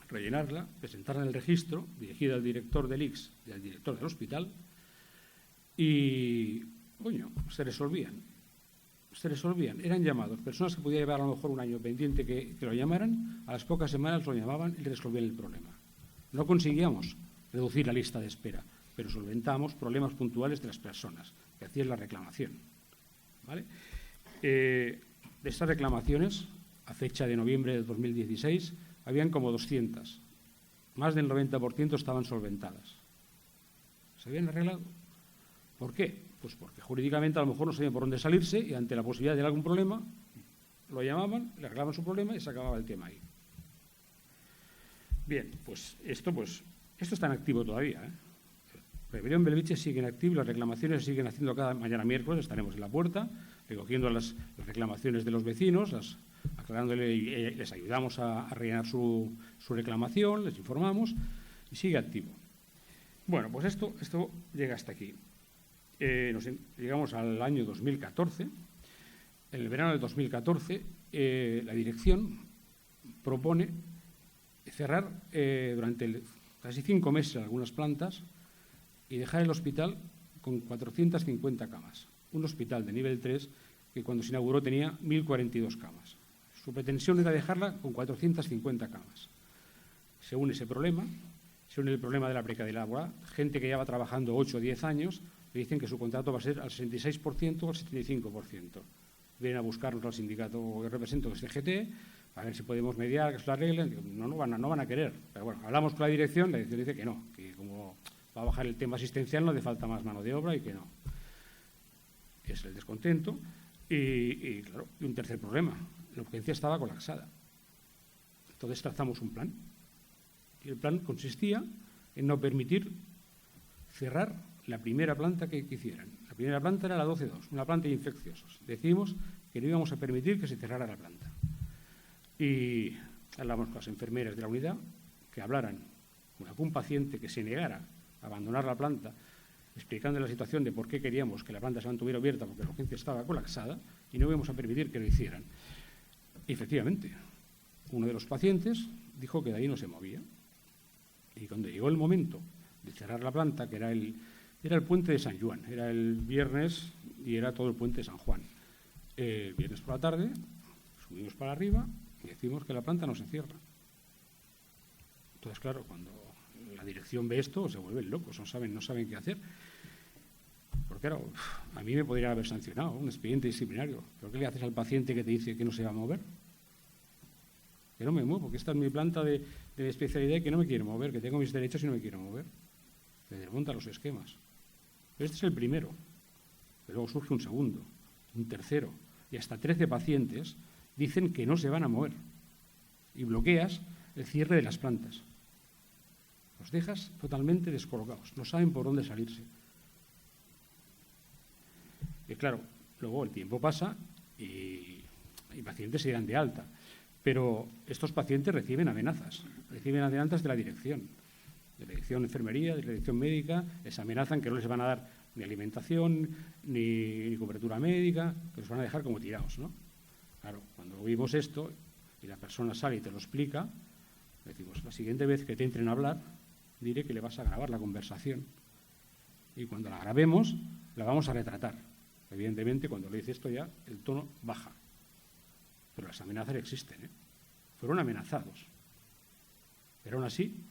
rellenarla, presentarla en el registro, dirigida al director del ICS y al director del hospital, y, coño, se resolvían. Eran llamados. Personas que podían llevar a lo mejor un año pendiente que lo llamaran, a las pocas semanas lo llamaban y resolvían el problema. No conseguíamos reducir la lista de espera, pero solventamos problemas puntuales de las personas que hacían la reclamación. ¿Vale? De estas reclamaciones, a fecha de noviembre de 2016, habían como 200. Más del 90% estaban solventadas. ¿Se habían arreglado? ¿Por qué? Pues porque jurídicamente a lo mejor no sabían por dónde salirse y ante la posibilidad de algún problema lo llamaban, le arreglaban su problema y se acababa el tema ahí. Bien, pues esto está en activo todavía, ¿eh? Rebelión Belviche sigue en activo, las reclamaciones se siguen haciendo cada mañana miércoles, estaremos en la puerta, recogiendo las reclamaciones de los vecinos, aclarándole y les ayudamos a rellenar su reclamación, les informamos y sigue activo. Bueno, pues esto llega hasta aquí. Llegamos al año 2014. En el verano del 2014, la dirección propone cerrar durante casi 5 meses algunas plantas y dejar el hospital con 450 camas. Un hospital de nivel 3 que cuando se inauguró tenía 1.042 camas. Su pretensión era dejarla con 450 camas. Se une ese problema, se une el problema de la precariedad laboral. Gente que lleva trabajando 8 o 10 años le dicen que su contrato va a ser al 66% o al 75%. Vienen a buscarnos al sindicato que represento, que es CGT, para ver si podemos mediar, que se lo arreglen. No van a querer. Pero bueno, hablamos con la dirección dice que no, que como va a bajar el tema asistencial no hace falta más mano de obra y que no. Es el descontento. Y claro, y un tercer problema. La urgencia estaba colapsada. Entonces trazamos un plan. Y el plan consistía en no permitir cerrar la primera planta que hicieran. La primera planta era la 12-2, una planta de infecciosos. Decidimos que no íbamos a permitir que se cerrara la planta. Y hablamos con las enfermeras de la unidad que hablaran con algún paciente que se negara a abandonar la planta, explicando la situación de por qué queríamos que la planta se mantuviera abierta porque la urgencia estaba colapsada y no íbamos a permitir que lo hicieran. Y efectivamente, uno de los pacientes dijo que de ahí no se movía. Y cuando llegó el momento de cerrar la planta, que era el puente de San Juan, era el viernes y era todo el puente de San Juan. El viernes por la tarde subimos para arriba y decimos que la planta no se cierra. Entonces, claro, cuando la dirección ve esto, se vuelven locos, no saben qué hacer. Porque, claro, a mí me podría haber sancionado un expediente disciplinario. ¿Pero qué le haces al paciente que te dice que no se va a mover? Que no me muevo, porque esta es mi planta de especialidad y que no me quiero mover, que tengo mis derechos y no me quiero mover. Se desmontan los esquemas. Pero este es el primero. Pero luego surge un segundo, un tercero, y hasta 13 pacientes dicen que no se van a mover. Y bloqueas el cierre de las plantas. Los dejas totalmente descolocados, no saben por dónde salirse. Y claro, luego el tiempo pasa y pacientes se dan de alta. Pero estos pacientes reciben amenazas de la dirección de enfermería, de la dirección médica, les amenazan que no les van a dar ni alimentación, ni cobertura médica, que los van a dejar como tirados, ¿no? Claro, cuando oímos esto y la persona sale y te lo explica, decimos, la siguiente vez que te entren a hablar, diré que le vas a grabar la conversación. Y cuando la grabemos, la vamos a retratar. Evidentemente, cuando le dice esto ya, el tono baja. Pero las amenazas existen, ¿eh? Fueron amenazados. Pero aún así,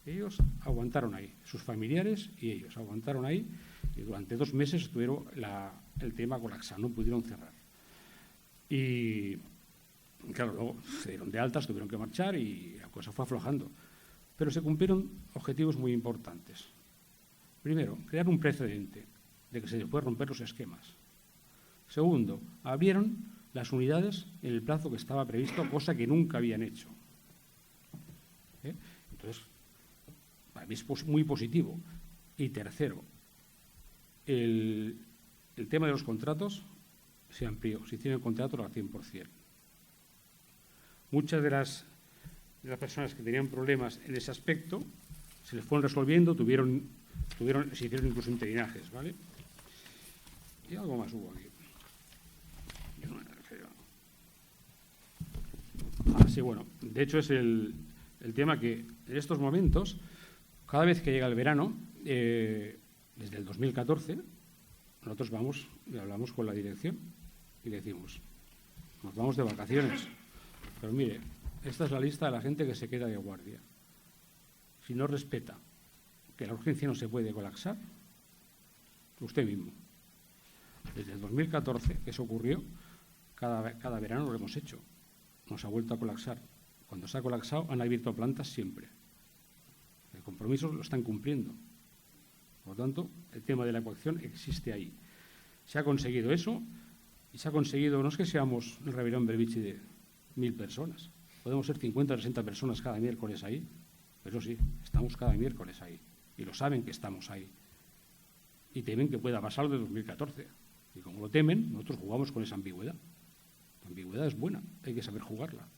ellos aguantaron ahí, sus familiares y ellos aguantaron ahí y durante 2 meses estuvieron el tema colapsado, no pudieron cerrar. Y claro, luego se dieron de altas, tuvieron que marchar y la cosa fue aflojando. Pero se cumplieron objetivos muy importantes. Primero, crear un precedente de que se pueden romper los esquemas. Segundo, abrieron las unidades en el plazo que estaba previsto, cosa que nunca habían hecho. Entonces, para mí es muy positivo. Y tercero, el tema de los contratos se amplió, se hicieron contratos al 100%. Muchas de las personas que tenían problemas en ese aspecto se les fueron resolviendo, se hicieron incluso interinajes, ¿vale? Y algo más hubo aquí. Sí, bueno, de hecho es el tema que en estos momentos, cada vez que llega el verano, desde el 2014, nosotros vamos y hablamos con la dirección y decimos, nos vamos de vacaciones, pero mire, esta es la lista de la gente que se queda de guardia. Si no respeta que la urgencia no se puede colapsar, usted mismo. Desde el 2014 que eso ocurrió, cada verano lo hemos hecho. Nos ha vuelto a colapsar. Cuando se ha colapsado han abierto plantas siempre. El compromiso lo están cumpliendo. Por lo tanto, el tema de la ecuación existe ahí. Se ha conseguido eso Y se ha conseguido, no es que seamos el Rebelión Belviche de 1000 personas, podemos ser 50 o 60 personas cada miércoles ahí, pero sí, estamos cada miércoles ahí, y lo saben que estamos ahí. Y temen que pueda pasar lo de 2014. Y como lo temen, nosotros jugamos con esa ambigüedad. La ambigüedad es buena, hay que saber jugarla.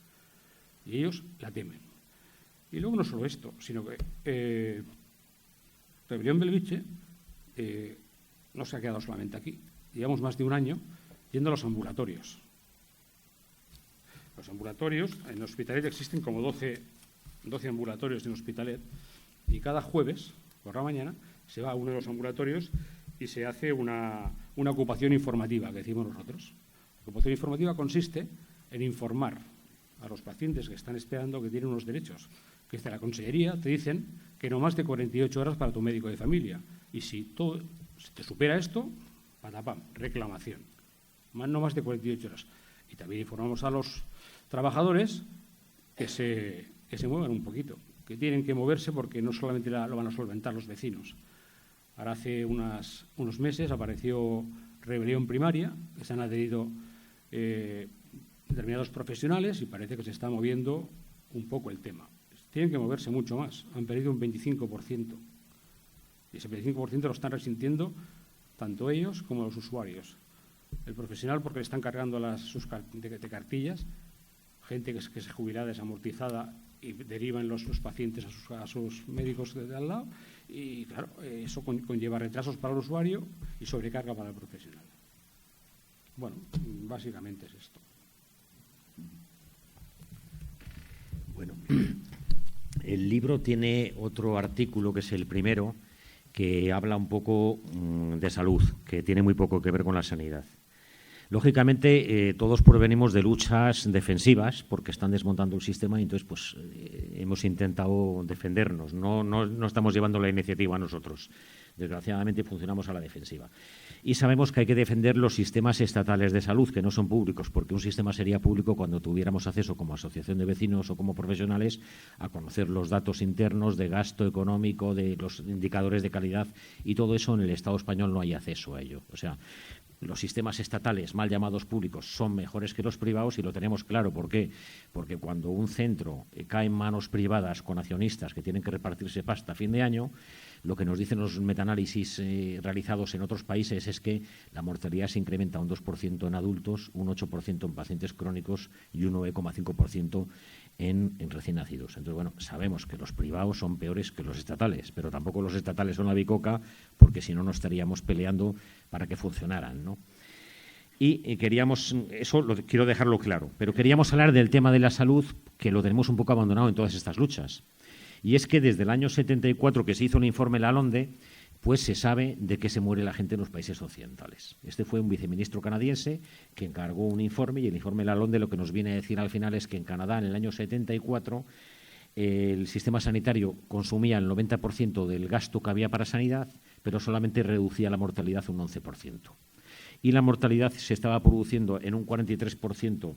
Y ellos la temen. Y luego no solo esto, sino que Rebelión Belviche no se ha quedado solamente aquí. Llevamos más de un año yendo a los ambulatorios. Los ambulatorios, en Hospitalet existen como 12 ambulatorios en Hospitalet, y cada jueves, por la mañana, se va a uno de los ambulatorios y se hace una ocupación informativa, que decimos nosotros. La ocupación informativa consiste en informar a los pacientes que están esperando que tienen unos derechos, que desde la Consellería te dicen que no más de 48 horas para tu médico de familia. Y si te supera esto, patapam, reclamación. No más de 48 horas. Y también informamos a los trabajadores que se muevan un poquito, que tienen que moverse porque no solamente lo van a solventar los vecinos. Ahora hace unos meses apareció Rebelión Primaria, que se han adherido determinados profesionales y parece que se está moviendo un poco el tema. Tienen que moverse mucho más, han perdido un 25%. Y ese 25% lo están resintiendo tanto ellos como los usuarios. El profesional porque le están cargando sus cartillas, gente que es jubilada, desamortizada, y derivan los pacientes a sus médicos de al lado, y claro, eso conlleva retrasos para el usuario y sobrecarga para el profesional. Bueno, básicamente es esto. Bueno, el libro tiene otro artículo, que es el primero, que habla un poco de salud, que tiene muy poco que ver con la sanidad. Lógicamente, todos provenimos de luchas defensivas porque están desmontando el sistema y entonces pues, hemos intentado defendernos. No estamos llevando la iniciativa nosotros. Desgraciadamente funcionamos a la defensiva. Y sabemos que hay que defender los sistemas estatales de salud, que no son públicos, porque un sistema sería público cuando tuviéramos acceso como asociación de vecinos o como profesionales a conocer los datos internos de gasto económico, de los indicadores de calidad, y todo eso en el Estado español no hay acceso a ello. O sea, los sistemas estatales, mal llamados públicos, son mejores que los privados y lo tenemos claro. ¿Por qué? Porque cuando un centro cae en manos privadas con accionistas que tienen que repartirse pasta a fin de año, lo que nos dicen los metaanálisis realizados en otros países es que la mortalidad se incrementa un 2% en adultos, un 8% en pacientes crónicos y un 9,5% en recién nacidos. Entonces, bueno, sabemos que los privados son peores que los estatales, pero tampoco los estatales son la bicoca, porque si no, no estaríamos peleando para que funcionaran, ¿no? Y queríamos, eso quiero dejarlo claro, pero queríamos hablar del tema de la salud, que lo tenemos un poco abandonado en todas estas luchas. Y es que desde el año 74 que se hizo el informe Lalonde, pues se sabe de qué se muere la gente en los países occidentales. Este fue un viceministro canadiense que encargó un informe, y el informe Lalonde lo que nos viene a decir al final es que en Canadá, en el año 74, el sistema sanitario consumía el 90% del gasto que había para sanidad, pero solamente reducía la mortalidad un 11%. Y la mortalidad se estaba produciendo en un 43%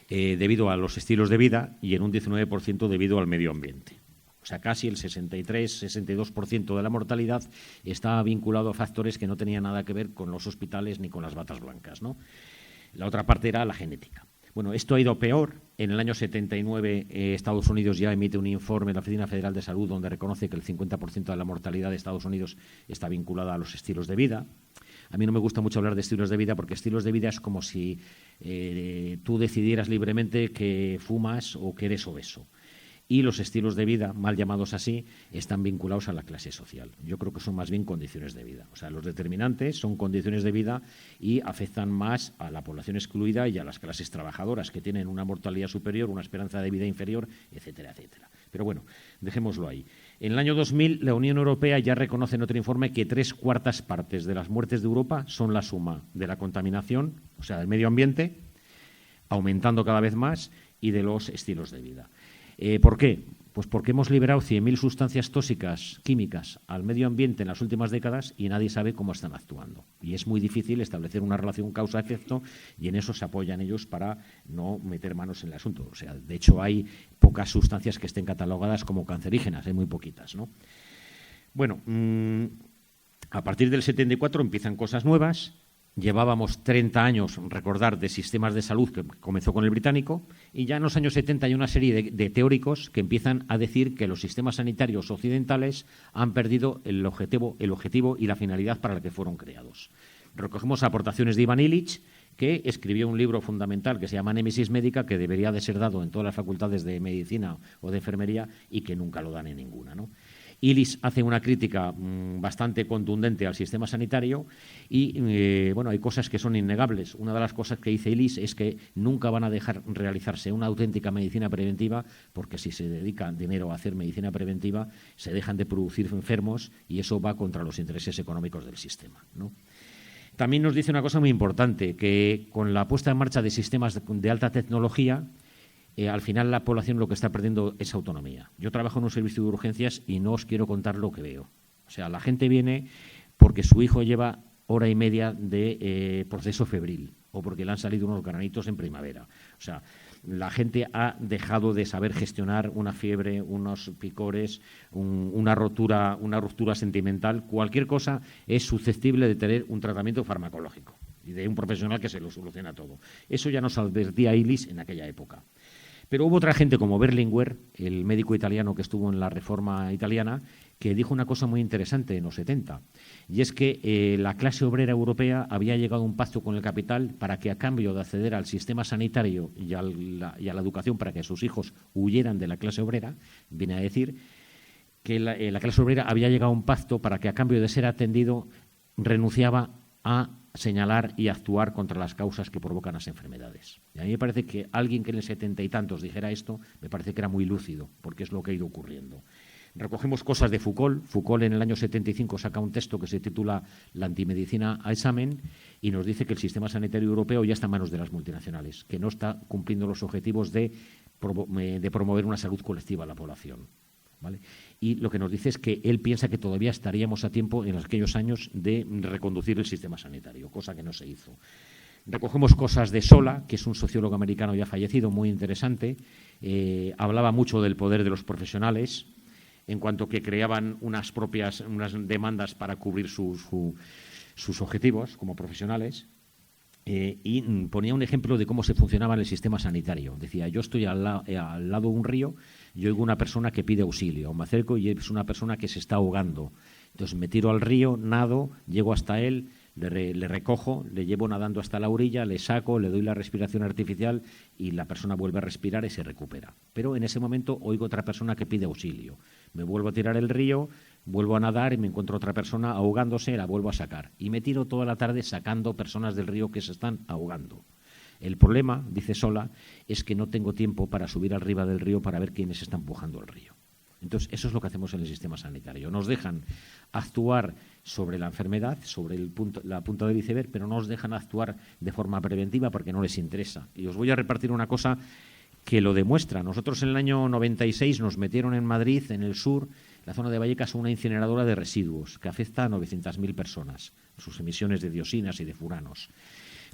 debido a los estilos de vida y en un 19% debido al medio ambiente. O sea, casi el 63-62% de la mortalidad estaba vinculado a factores que no tenían nada que ver con los hospitales ni con las batas blancas, ¿no? La otra parte era la genética. Bueno, esto ha ido peor. En el año 79 Estados Unidos ya emite un informe, la Oficina Federal de Salud, donde reconoce que el 50% de la mortalidad de Estados Unidos está vinculada a los estilos de vida. A mí no me gusta mucho hablar de estilos de vida porque estilos de vida es como si tú decidieras libremente que fumas o que eres obeso. Y los estilos de vida, mal llamados así, están vinculados a la clase social. Yo creo que son más bien condiciones de vida. O sea, los determinantes son condiciones de vida y afectan más a la población excluida y a las clases trabajadoras, que tienen una mortalidad superior, una esperanza de vida inferior, etcétera, etcétera. Pero bueno, dejémoslo ahí. En el año 2000, la Unión Europea ya reconoce en otro informe que 3/4 partes de las muertes de Europa son la suma de la contaminación, o sea, del medio ambiente, aumentando cada vez más, y de los estilos de vida. ¿Por qué? Pues porque hemos liberado 100.000 sustancias tóxicas químicas al medio ambiente en las últimas décadas y nadie sabe cómo están actuando. Y es muy difícil establecer una relación causa-efecto y en eso se apoyan ellos para no meter manos en el asunto. O sea, de hecho hay pocas sustancias que estén catalogadas como cancerígenas, hay muy poquitas, ¿no? Bueno, a partir del 74 empiezan cosas nuevas. llevábamos 30 años, recordar, de sistemas de salud que comenzó con el británico, y ya en los años 70 hay una serie de teóricos que empiezan a decir que los sistemas sanitarios occidentales han perdido el objetivo y la finalidad para la que fueron creados. Recogemos aportaciones de Ivan Illich, que escribió un libro fundamental que se llama Némesis Médica, que debería de ser dado en todas las facultades de medicina o de enfermería y que nunca lo dan en ninguna, ¿no? Illich hace una crítica bastante contundente al sistema sanitario y, bueno, hay cosas que son innegables. Una de las cosas que dice Illich es que nunca van a dejar realizarse una auténtica medicina preventiva, porque si se dedica dinero a hacer medicina preventiva, se dejan de producir enfermos y eso va contra los intereses económicos del sistema, ¿no? También nos dice una cosa muy importante, que con la puesta en marcha de sistemas de alta tecnología, al final la población lo que está perdiendo es autonomía. Yo trabajo en un servicio de urgencias y no os quiero contar lo que veo. O sea, la gente viene porque su hijo lleva hora y media de proceso febril o porque le han salido unos granitos en primavera. O sea, la gente ha dejado de saber gestionar una fiebre, unos picores, una ruptura sentimental. Cualquier cosa es susceptible de tener un tratamiento farmacológico y de un profesional que se lo soluciona todo. Eso ya nos advertía Illich en aquella época. Pero hubo otra gente como Berlinguer, el médico italiano que estuvo en la Reforma italiana, que dijo una cosa muy interesante en los 70, y es que la clase obrera europea había llegado a un pacto con el capital para que, a cambio de acceder al sistema sanitario y a la educación para que sus hijos huyeran de la clase obrera, viene a decir que la clase obrera había llegado a un pacto para que, a cambio de ser atendido, renunciaba a señalar y actuar contra las causas que provocan las enfermedades. Y a mí me parece que alguien que en el 70 y tantos dijera esto, me parece que era muy lúcido, porque es lo que ha ido ocurriendo. Recogemos cosas de Foucault. Foucault en el año 75 saca un texto que se titula La antimedicina a examen y nos dice que el sistema sanitario europeo ya está en manos de las multinacionales, que no está cumpliendo los objetivos de promover una salud colectiva a la población, ¿vale? Y lo que nos dice es que él piensa que todavía estaríamos a tiempo en aquellos años de reconducir el sistema sanitario, cosa que no se hizo. Recogemos cosas de Sola, que es un sociólogo americano ya fallecido, muy interesante. Hablaba mucho del poder de los profesionales, en cuanto que creaban unas demandas para cubrir sus objetivos como profesionales. Y ponía un ejemplo de cómo se funcionaba en el sistema sanitario. Decía, yo estoy al lado de un río, yo oigo una persona que pide auxilio, me acerco y es una persona que se está ahogando. Entonces me tiro al río, nado, llego hasta él, le recojo, le llevo nadando hasta la orilla, le saco, le doy la respiración artificial y la persona vuelve a respirar y se recupera. Pero en ese momento oigo otra persona que pide auxilio. Me vuelvo a tirar el río, vuelvo a nadar y me encuentro otra persona ahogándose, la vuelvo a sacar. Y me tiro toda la tarde sacando personas del río que se están ahogando. El problema, dice Sola, es que no tengo tiempo para subir arriba del río para ver quiénes están empujando el río. Entonces, eso es lo que hacemos en el sistema sanitario. Nos dejan actuar sobre la enfermedad, sobre la punta del iceberg, pero no nos dejan actuar de forma preventiva porque no les interesa. Y os voy a repartir una cosa que lo demuestra. Nosotros en el año 96 nos metieron en Madrid, en el sur, la zona de Vallecas, una incineradora de residuos que afecta a 900.000 personas, sus emisiones de dioxinas y de furanos.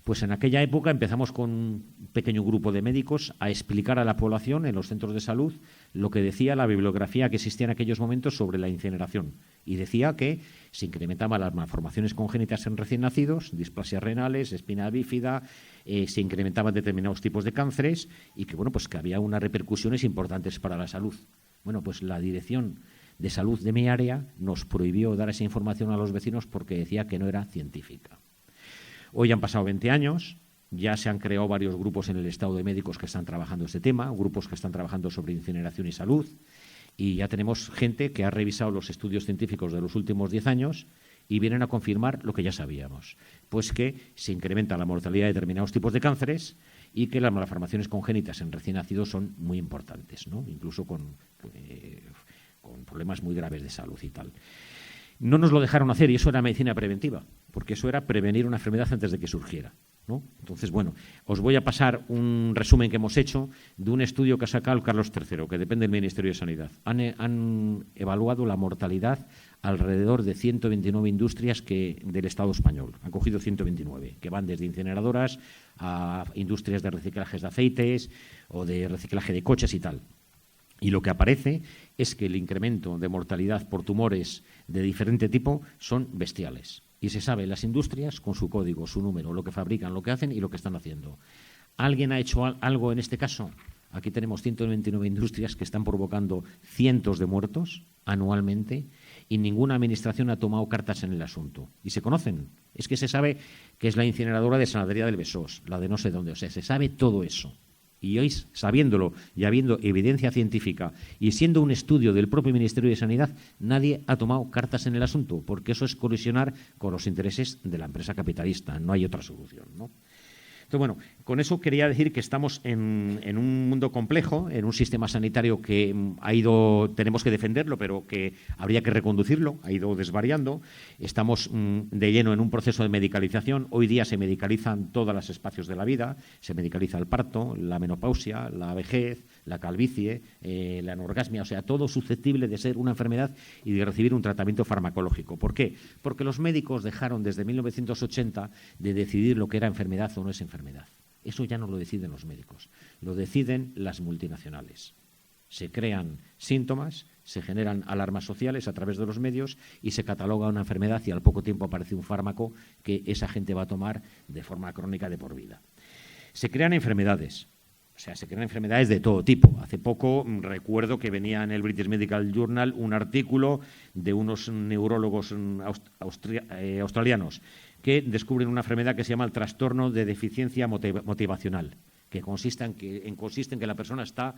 Pues en aquella época empezamos con un pequeño grupo de médicos a explicar a la población en los centros de salud lo que decía la bibliografía que existía en aquellos momentos sobre la incineración. Y decía que se incrementaban las malformaciones congénitas en recién nacidos, displasias renales, espina bífida, se incrementaban determinados tipos de cánceres y que, bueno, pues que había unas repercusiones importantes para la salud. Bueno, pues la Dirección de Salud de mi área nos prohibió dar esa información a los vecinos porque decía que no era científica. Hoy han pasado 20 años, ya se han creado varios grupos en el Estado de médicos que están trabajando este tema, grupos que están trabajando sobre incineración y salud, y ya tenemos gente que ha revisado los estudios científicos de los últimos 10 años y vienen a confirmar lo que ya sabíamos, pues que se incrementa la mortalidad de determinados tipos de cánceres y que las malformaciones congénitas en recién nacidos son muy importantes, ¿no? Incluso con problemas muy graves de salud y tal. No nos lo dejaron hacer y eso era medicina preventiva, porque eso era prevenir una enfermedad antes de que surgiera, ¿no? Entonces, bueno, os voy a pasar un resumen que hemos hecho de un estudio que ha sacado Carlos III, que depende del Ministerio de Sanidad. Han evaluado la mortalidad alrededor de 129 industrias del Estado español. Han cogido 129, que van desde incineradoras a industrias de reciclajes de aceites o de reciclaje de coches y tal. Y lo que aparece es que el incremento de mortalidad por tumores de diferente tipo son bestiales. Y se sabe las industrias con su código, su número, lo que fabrican, lo que hacen y lo que están haciendo. ¿Alguien ha hecho algo en este caso? Aquí tenemos 129 industrias que están provocando cientos de muertos anualmente y ninguna administración ha tomado cartas en el asunto. Y se conocen. Es que se sabe que es la incineradora de San Adrià del Besós, la de no sé dónde. O sea, se sabe todo eso. Y hoy, sabiéndolo y habiendo evidencia científica y siendo un estudio del propio Ministerio de Sanidad, nadie ha tomado cartas en el asunto, porque eso es colisionar con los intereses de la empresa capitalista. No hay otra solución, ¿no? Entonces, bueno, con eso quería decir que estamos en un mundo complejo, en un sistema sanitario que tenemos que defenderlo, pero que habría que reconducirlo, ha ido desvariando. Estamos de lleno en un proceso de medicalización. Hoy día se medicalizan todos los espacios de la vida, se medicaliza el parto, la menopausia, la vejez, la calvicie, la anorgasmia, o sea, todo susceptible de ser una enfermedad y de recibir un tratamiento farmacológico. ¿Por qué? Porque los médicos dejaron desde 1980 de decidir lo que era enfermedad o no es enfermedad. Eso ya no lo deciden los médicos, lo deciden las multinacionales. Se crean síntomas, se generan alarmas sociales a través de los medios y se cataloga una enfermedad y al poco tiempo aparece un fármaco que esa gente va a tomar de forma crónica de por vida. Se crean enfermedades. O sea, se crean enfermedades de todo tipo. Hace poco recuerdo que venía en el British Medical Journal un artículo de unos neurólogos australianos que descubren una enfermedad que se llama el trastorno de deficiencia motivacional, que consiste en que la persona está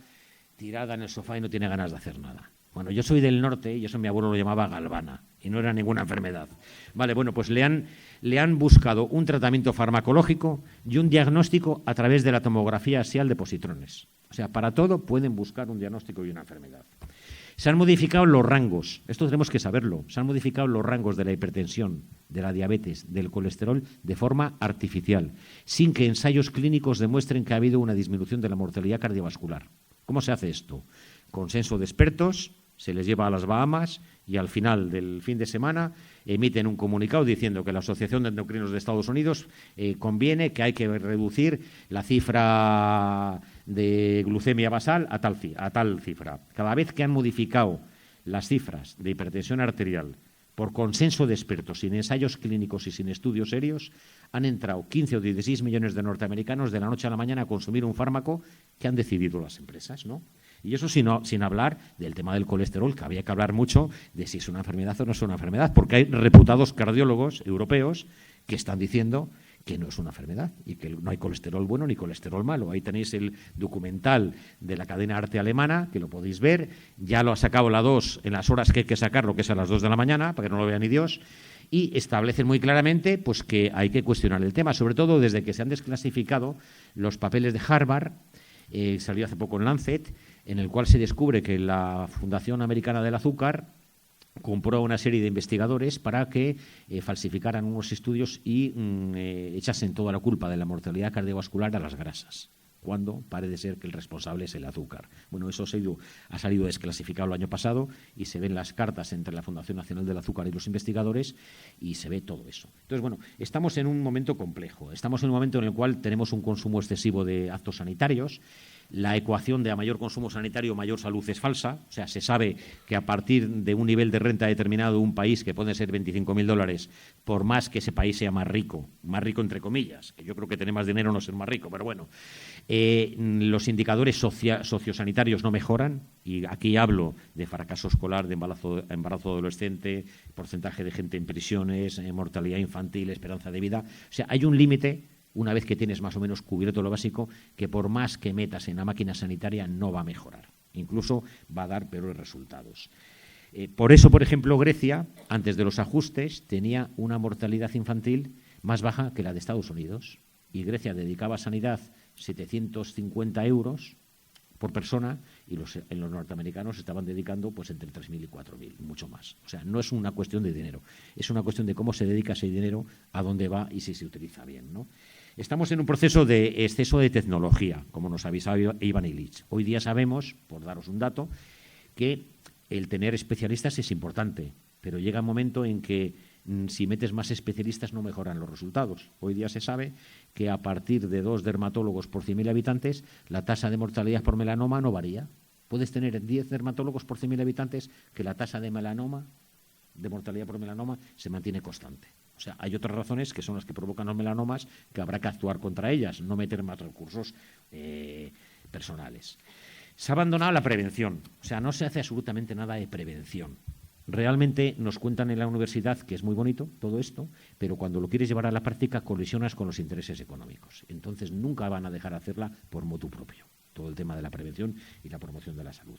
tirada en el sofá y no tiene ganas de hacer nada. Bueno, yo soy del norte y eso mi abuelo lo llamaba galvana y no era ninguna enfermedad. Vale, bueno, pues le han buscado un tratamiento farmacológico y un diagnóstico a través de la tomografía axial de positrones. O sea, para todo pueden buscar un diagnóstico y una enfermedad. Se han modificado los rangos, esto tenemos que saberlo, se han modificado los rangos de la hipertensión, de la diabetes, del colesterol de forma artificial, sin que ensayos clínicos demuestren que ha habido una disminución de la mortalidad cardiovascular. ¿Cómo se hace esto? Consenso de expertos, se les lleva a las Bahamas y al final del fin de semana emiten un comunicado diciendo que la Asociación de Endocrinos de Estados Unidos conviene que hay que reducir la cifra de glucemia basal a tal cifra. Cada vez que han modificado las cifras de hipertensión arterial por consenso de expertos, sin ensayos clínicos y sin estudios serios, han entrado 15 o 16 millones de norteamericanos de la noche a la mañana a consumir un fármaco que han decidido las empresas, ¿no? Y eso sin hablar del tema del colesterol, que había que hablar mucho de si es una enfermedad o no es una enfermedad, porque hay reputados cardiólogos europeos que están diciendo que no es una enfermedad y que no hay colesterol bueno ni colesterol malo. Ahí tenéis el documental de la cadena Arte alemana, que lo podéis ver. Ya lo ha sacado la 2 en las horas que hay que sacarlo, que es a las 2 de la mañana, para que no lo vea ni Dios. Y establecen muy claramente pues, que hay que cuestionar el tema, sobre todo desde que se han desclasificado los papeles de Harvard, salió hace poco en Lancet, en el cual se descubre que la Fundación Americana del Azúcar compró a una serie de investigadores para que falsificaran unos estudios y echasen toda la culpa de la mortalidad cardiovascular a las grasas, cuando parece ser que el responsable es el azúcar. Bueno, eso ha salido desclasificado el año pasado y se ven las cartas entre la Fundación Nacional del Azúcar y los investigadores y se ve todo eso. Entonces, bueno, estamos en un momento complejo, estamos en un momento en el cual tenemos un consumo excesivo de actos sanitarios. La ecuación de a mayor consumo sanitario, mayor salud es falsa. O sea, se sabe que a partir de un nivel de renta determinado de un país, que puede ser $25.000, por más que ese país sea más rico entre comillas, que yo creo que tener más dinero no es ser más rico, pero bueno, los indicadores sociosanitarios no mejoran, y aquí hablo de fracaso escolar, de embarazo adolescente, porcentaje de gente en prisiones, mortalidad infantil, esperanza de vida. O sea, hay un límite, una vez que tienes más o menos cubierto lo básico, que por más que metas en la máquina sanitaria no va a mejorar. Incluso va a dar peores resultados. Por eso, por ejemplo, Grecia, antes de los ajustes, tenía una mortalidad infantil más baja que la de Estados Unidos. Y Grecia dedicaba a sanidad 750 euros por persona y los norteamericanos estaban dedicando pues entre 3.000 y 4.000, mucho más. O sea, no es una cuestión de dinero, es una cuestión de cómo se dedica ese dinero, a dónde va y si se utiliza bien, ¿no? Estamos en un proceso de exceso de tecnología, como nos avisaba Ivan Illich. Hoy día sabemos, por daros un dato, que el tener especialistas es importante, pero llega un momento en que si metes más especialistas no mejoran los resultados. Hoy día se sabe que a partir de 2 dermatólogos por 100.000 habitantes, la tasa de mortalidad por melanoma no varía. Puedes tener 10 dermatólogos por 100.000 habitantes que la tasa de mortalidad por melanoma se mantiene constante. O O sea, hay otras razones que son las que provocan los melanomas que habrá que actuar contra ellas, no meter más recursos personales. Se ha abandonado la prevención, o sea, no se hace absolutamente nada de prevención. Realmente nos cuentan en la universidad que es muy bonito todo esto, pero cuando lo quieres llevar a la práctica colisionas con los intereses económicos. Entonces nunca van a dejar de hacerla por motu propio, todo el tema de la prevención y la promoción de la salud.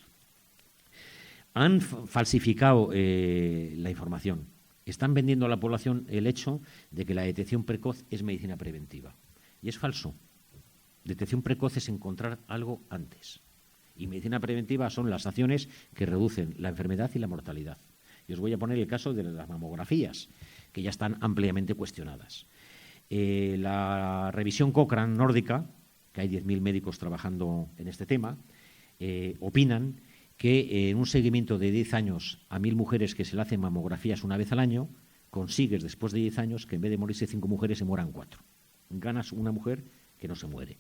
Han falsificado la información. Están vendiendo a la población el hecho de que la detección precoz es medicina preventiva. Y es falso. Detección precoz es encontrar algo antes. Y medicina preventiva son las acciones que reducen la enfermedad y la mortalidad. Y os voy a poner el caso de las mamografías, que ya están ampliamente cuestionadas. La revisión Cochrane nórdica, que hay 10.000 médicos trabajando en este tema, opinan que en un seguimiento de 10 años a 1.000 mujeres que se le hacen mamografías una vez al año, consigues después de 10 años que en vez de morirse 5 mujeres se mueran 4. Ganas una mujer que no se muere.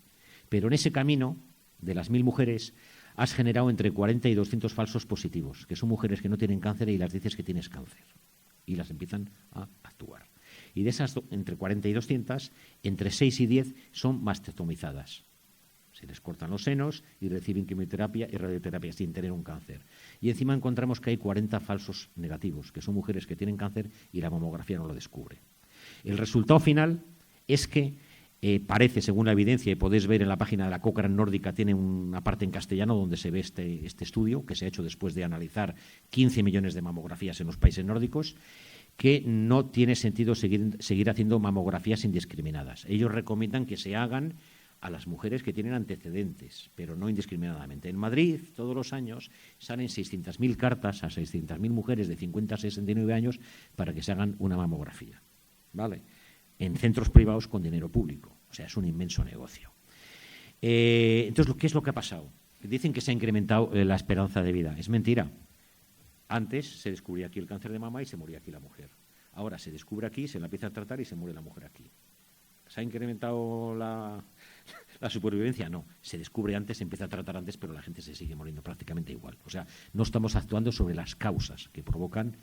Pero en ese camino de las 1.000 mujeres has generado entre 40 y 200 falsos positivos, que son mujeres que no tienen cáncer y las dices que tienes cáncer. Y las empiezan a actuar. Y de esas entre 40 y 200, entre 6 y 10 son mastectomizadas. Se les cortan los senos y reciben quimioterapia y radioterapia sin tener un cáncer. Y encima encontramos que hay 40 falsos negativos, que son mujeres que tienen cáncer y la mamografía no lo descubre. El resultado final es que parece, según la evidencia, y podéis ver en la página de la Cochrane nórdica, tiene una parte en castellano donde se ve este estudio, que se ha hecho después de analizar 15 millones de mamografías en los países nórdicos, que no tiene sentido seguir haciendo mamografías indiscriminadas. Ellos recomiendan que se hagan a las mujeres que tienen antecedentes, pero no indiscriminadamente. En Madrid, todos los años, salen 600.000 cartas a 600.000 mujeres de 50 a 69 años para que se hagan una mamografía, ¿vale? En centros privados con dinero público. O sea, es un inmenso negocio. Entonces, ¿qué es lo que ha pasado? Dicen que se ha incrementado la esperanza de vida. Es mentira. Antes se descubría aquí el cáncer de mama y se moría aquí la mujer. Ahora se descubre aquí, se la empieza a tratar y se muere la mujer aquí. ¿Se ha incrementado la supervivencia? No. Se descubre antes, se empieza a tratar antes, pero la gente se sigue muriendo prácticamente igual. O sea, no estamos actuando sobre las causas que provocan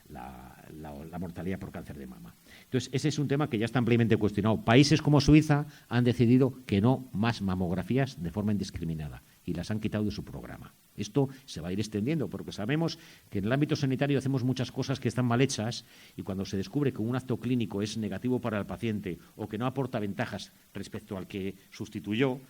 la mortalidad por cáncer de mama. Entonces, ese es un tema que ya está ampliamente cuestionado. Países como Suiza han decidido que no más mamografías de forma indiscriminada y las han quitado de su programa. Esto se va a ir extendiendo porque sabemos que en el ámbito sanitario hacemos muchas cosas que están mal hechas y cuando se descubre que un acto clínico es negativo para el paciente o que no aporta ventajas respecto al que sustituyó,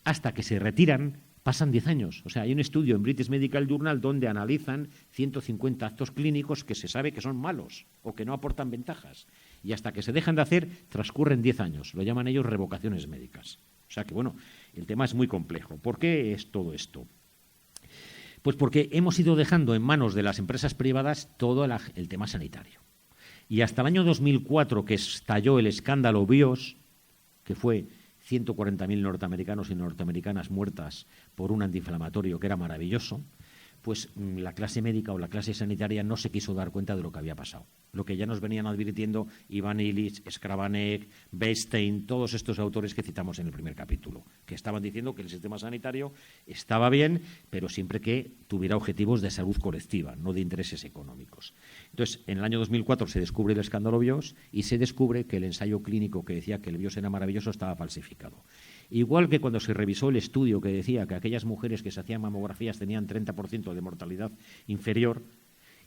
hasta que se retiran pasan 10 años. O sea, hay un estudio en British Medical Journal donde analizan 150 actos clínicos que se sabe que son malos o que no aportan ventajas. Y hasta que se dejan de hacer, transcurren 10 años. Lo llaman ellos revocaciones médicas. O sea que, bueno, el tema es muy complejo. ¿Por qué es todo esto? Pues porque hemos ido dejando en manos de las empresas privadas todo el tema sanitario. Y hasta el año 2004, que estalló el escándalo BIOS, que fue 140.000 norteamericanos y norteamericanas muertas por un antiinflamatorio que era maravilloso, pues la clase médica o la clase sanitaria no se quiso dar cuenta de lo que había pasado. Lo que ya nos venían advirtiendo Ivan Illich, Skrabanek, Bernstein, todos estos autores que citamos en el primer capítulo, que estaban diciendo que el sistema sanitario estaba bien, pero siempre que tuviera objetivos de salud colectiva, no de intereses económicos. Entonces, en el año 2004 se descubre el escándalo BIOS y se descubre que el ensayo clínico que decía que el BIOS era maravilloso estaba falsificado. Igual que cuando se revisó el estudio que decía que aquellas mujeres que se hacían mamografías tenían 30% de mortalidad inferior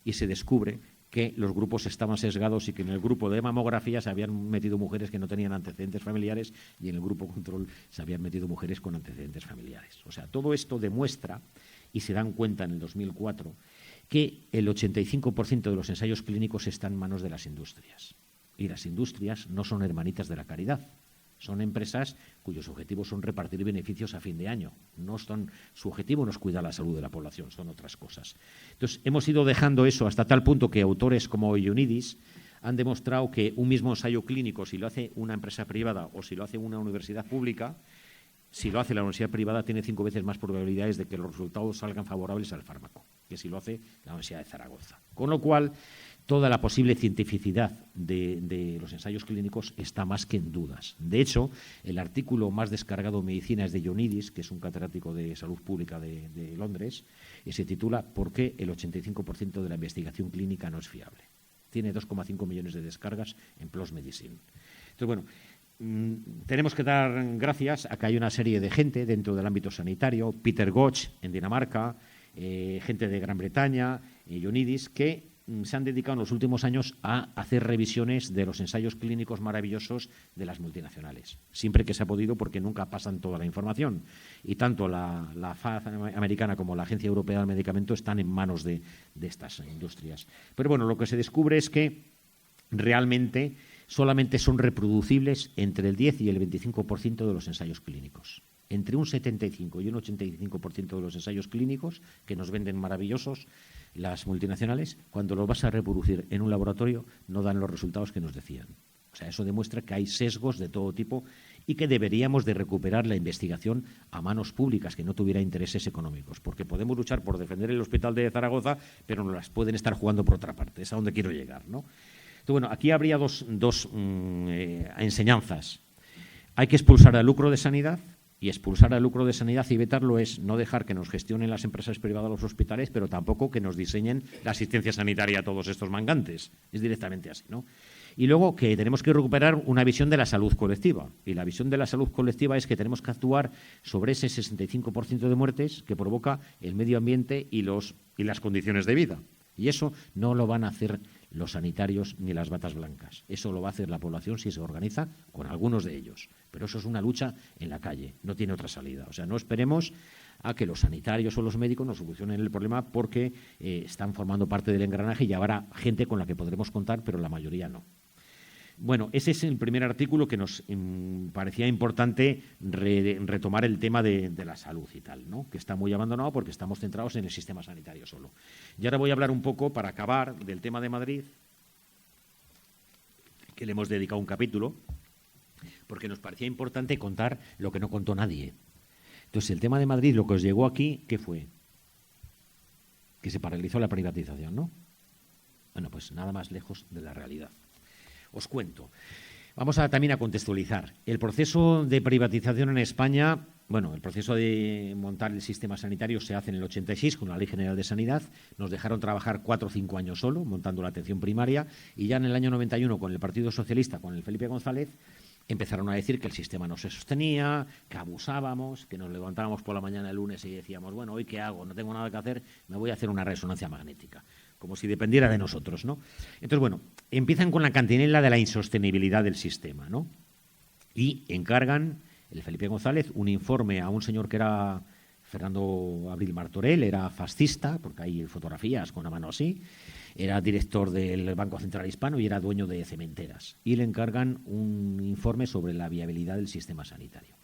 y se descubre que los grupos estaban sesgados y que en el grupo de mamografía se habían metido mujeres que no tenían antecedentes familiares y en el grupo control se habían metido mujeres con antecedentes familiares. O sea, todo esto demuestra, y se dan cuenta en el 2004, que el 85% de los ensayos clínicos están en manos de las industrias. Y las industrias no son hermanitas de la caridad. Son empresas cuyos objetivos son repartir beneficios a fin de año. Su objetivo no es cuidar la salud de la población, son otras cosas. Entonces, hemos ido dejando eso hasta tal punto que autores como Ioannidis han demostrado que un mismo ensayo clínico, si lo hace una empresa privada o si lo hace una universidad pública, si lo hace la universidad privada tiene 5 veces más probabilidades de que los resultados salgan favorables al fármaco que si lo hace la Universidad de Zaragoza. Con lo cual, toda la posible cientificidad de los ensayos clínicos está más que en dudas. De hecho, el artículo más descargado en medicina es de Ioannidis, que es un catedrático de salud pública de Londres, y se titula ¿Por qué el 85% de la investigación clínica no es fiable? Tiene 2,5 millones de descargas en PLOS Medicine. Entonces, bueno, tenemos que dar gracias a que hay una serie de gente dentro del ámbito sanitario, Peter Gotch en Dinamarca, gente de Gran Bretaña, Ionidis, que se han dedicado en los últimos años a hacer revisiones de los ensayos clínicos maravillosos de las multinacionales. Siempre que se ha podido, porque nunca pasan toda la información. Y tanto la FAD americana como la Agencia Europea del Medicamento están en manos de estas industrias. Pero bueno, lo que se descubre es que realmente solamente son reproducibles entre el 10 y el 25% de los ensayos clínicos. Entre un 75 y un 85% de los ensayos clínicos que nos venden maravillosos las multinacionales, cuando los vas a reproducir en un laboratorio, no dan los resultados que nos decían. O sea, eso demuestra que hay sesgos de todo tipo y que deberíamos de recuperar la investigación a manos públicas, que no tuviera intereses económicos, porque podemos luchar por defender el Hospital de Zaragoza, pero nos las pueden estar jugando por otra parte. Es a donde quiero llegar, ¿no? Entonces, bueno, aquí habría dos enseñanzas. Hay que expulsar el lucro de sanidad, y expulsar el lucro de sanidad y vetarlo es no dejar que nos gestionen las empresas privadas los hospitales, pero tampoco que nos diseñen la asistencia sanitaria a todos estos mangantes. Es directamente así, ¿no? Y luego que tenemos que recuperar una visión de la salud colectiva. Y la visión de la salud colectiva es que tenemos que actuar sobre ese 65% de muertes que provoca el medio ambiente y las condiciones de vida. Y eso no lo van a hacer los sanitarios ni las batas blancas. Eso lo va a hacer la población si se organiza con algunos de ellos. Pero eso es una lucha en la calle, no tiene otra salida. O sea, no esperemos a que los sanitarios o los médicos nos solucionen el problema porque están formando parte del engranaje y habrá gente con la que podremos contar, pero la mayoría no. Bueno, ese es el primer artículo que nos parecía importante retomar el tema de la salud y tal, ¿no? Que está muy abandonado porque estamos centrados en el sistema sanitario solo. Y ahora voy a hablar un poco, para acabar, del tema de Madrid, que le hemos dedicado un capítulo, porque nos parecía importante contar lo que no contó nadie. Entonces, el tema de Madrid, lo que os llegó aquí, ¿qué fue? Que se paralizó la privatización, ¿no? Bueno, pues nada más lejos de la realidad. Os cuento. Vamos también a contextualizar. El proceso de privatización en España, bueno, el proceso de montar el sistema sanitario se hace en el 86 con la Ley General de Sanidad. Nos dejaron trabajar 4 o 5 años solo, montando la atención primaria, y ya en el año 91 con el Partido Socialista, con el Felipe González, empezaron a decir que el sistema no se sostenía, que abusábamos, que nos levantábamos por la mañana el lunes y decíamos, bueno, ¿hoy qué hago? No tengo nada que hacer, me voy a hacer una resonancia magnética. Como si dependiera de nosotros, ¿no? Entonces, bueno, empiezan con la cantinela de la insostenibilidad del sistema, ¿no? Y encargan, el Felipe González, un informe a un señor que era Fernando Abril Martorell, era fascista, porque hay fotografías con la mano así, era director del Banco Central Hispano y era dueño de cementeras. Y le encargan un informe sobre la viabilidad del sistema sanitario.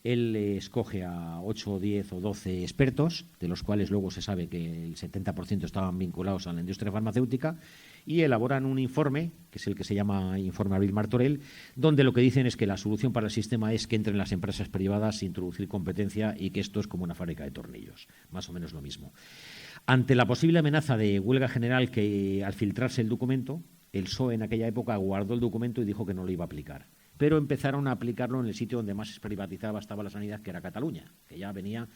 Él escoge a 8, 10 o 12 expertos, de los cuales luego se sabe que el 70% estaban vinculados a la industria farmacéutica, y elaboran un informe, que es el que se llama Informe Abril Martorell, donde lo que dicen es que la solución para el sistema es que entren las empresas privadas, introducir competencia y que esto es como una fábrica de tornillos, más o menos lo mismo. Ante la posible amenaza de huelga general que al filtrarse el documento, el PSOE en aquella época guardó el documento y dijo que no lo iba a aplicar. Pero empezaron a aplicarlo en el sitio donde más privatizada estaba la sanidad, que era Cataluña, que ya venía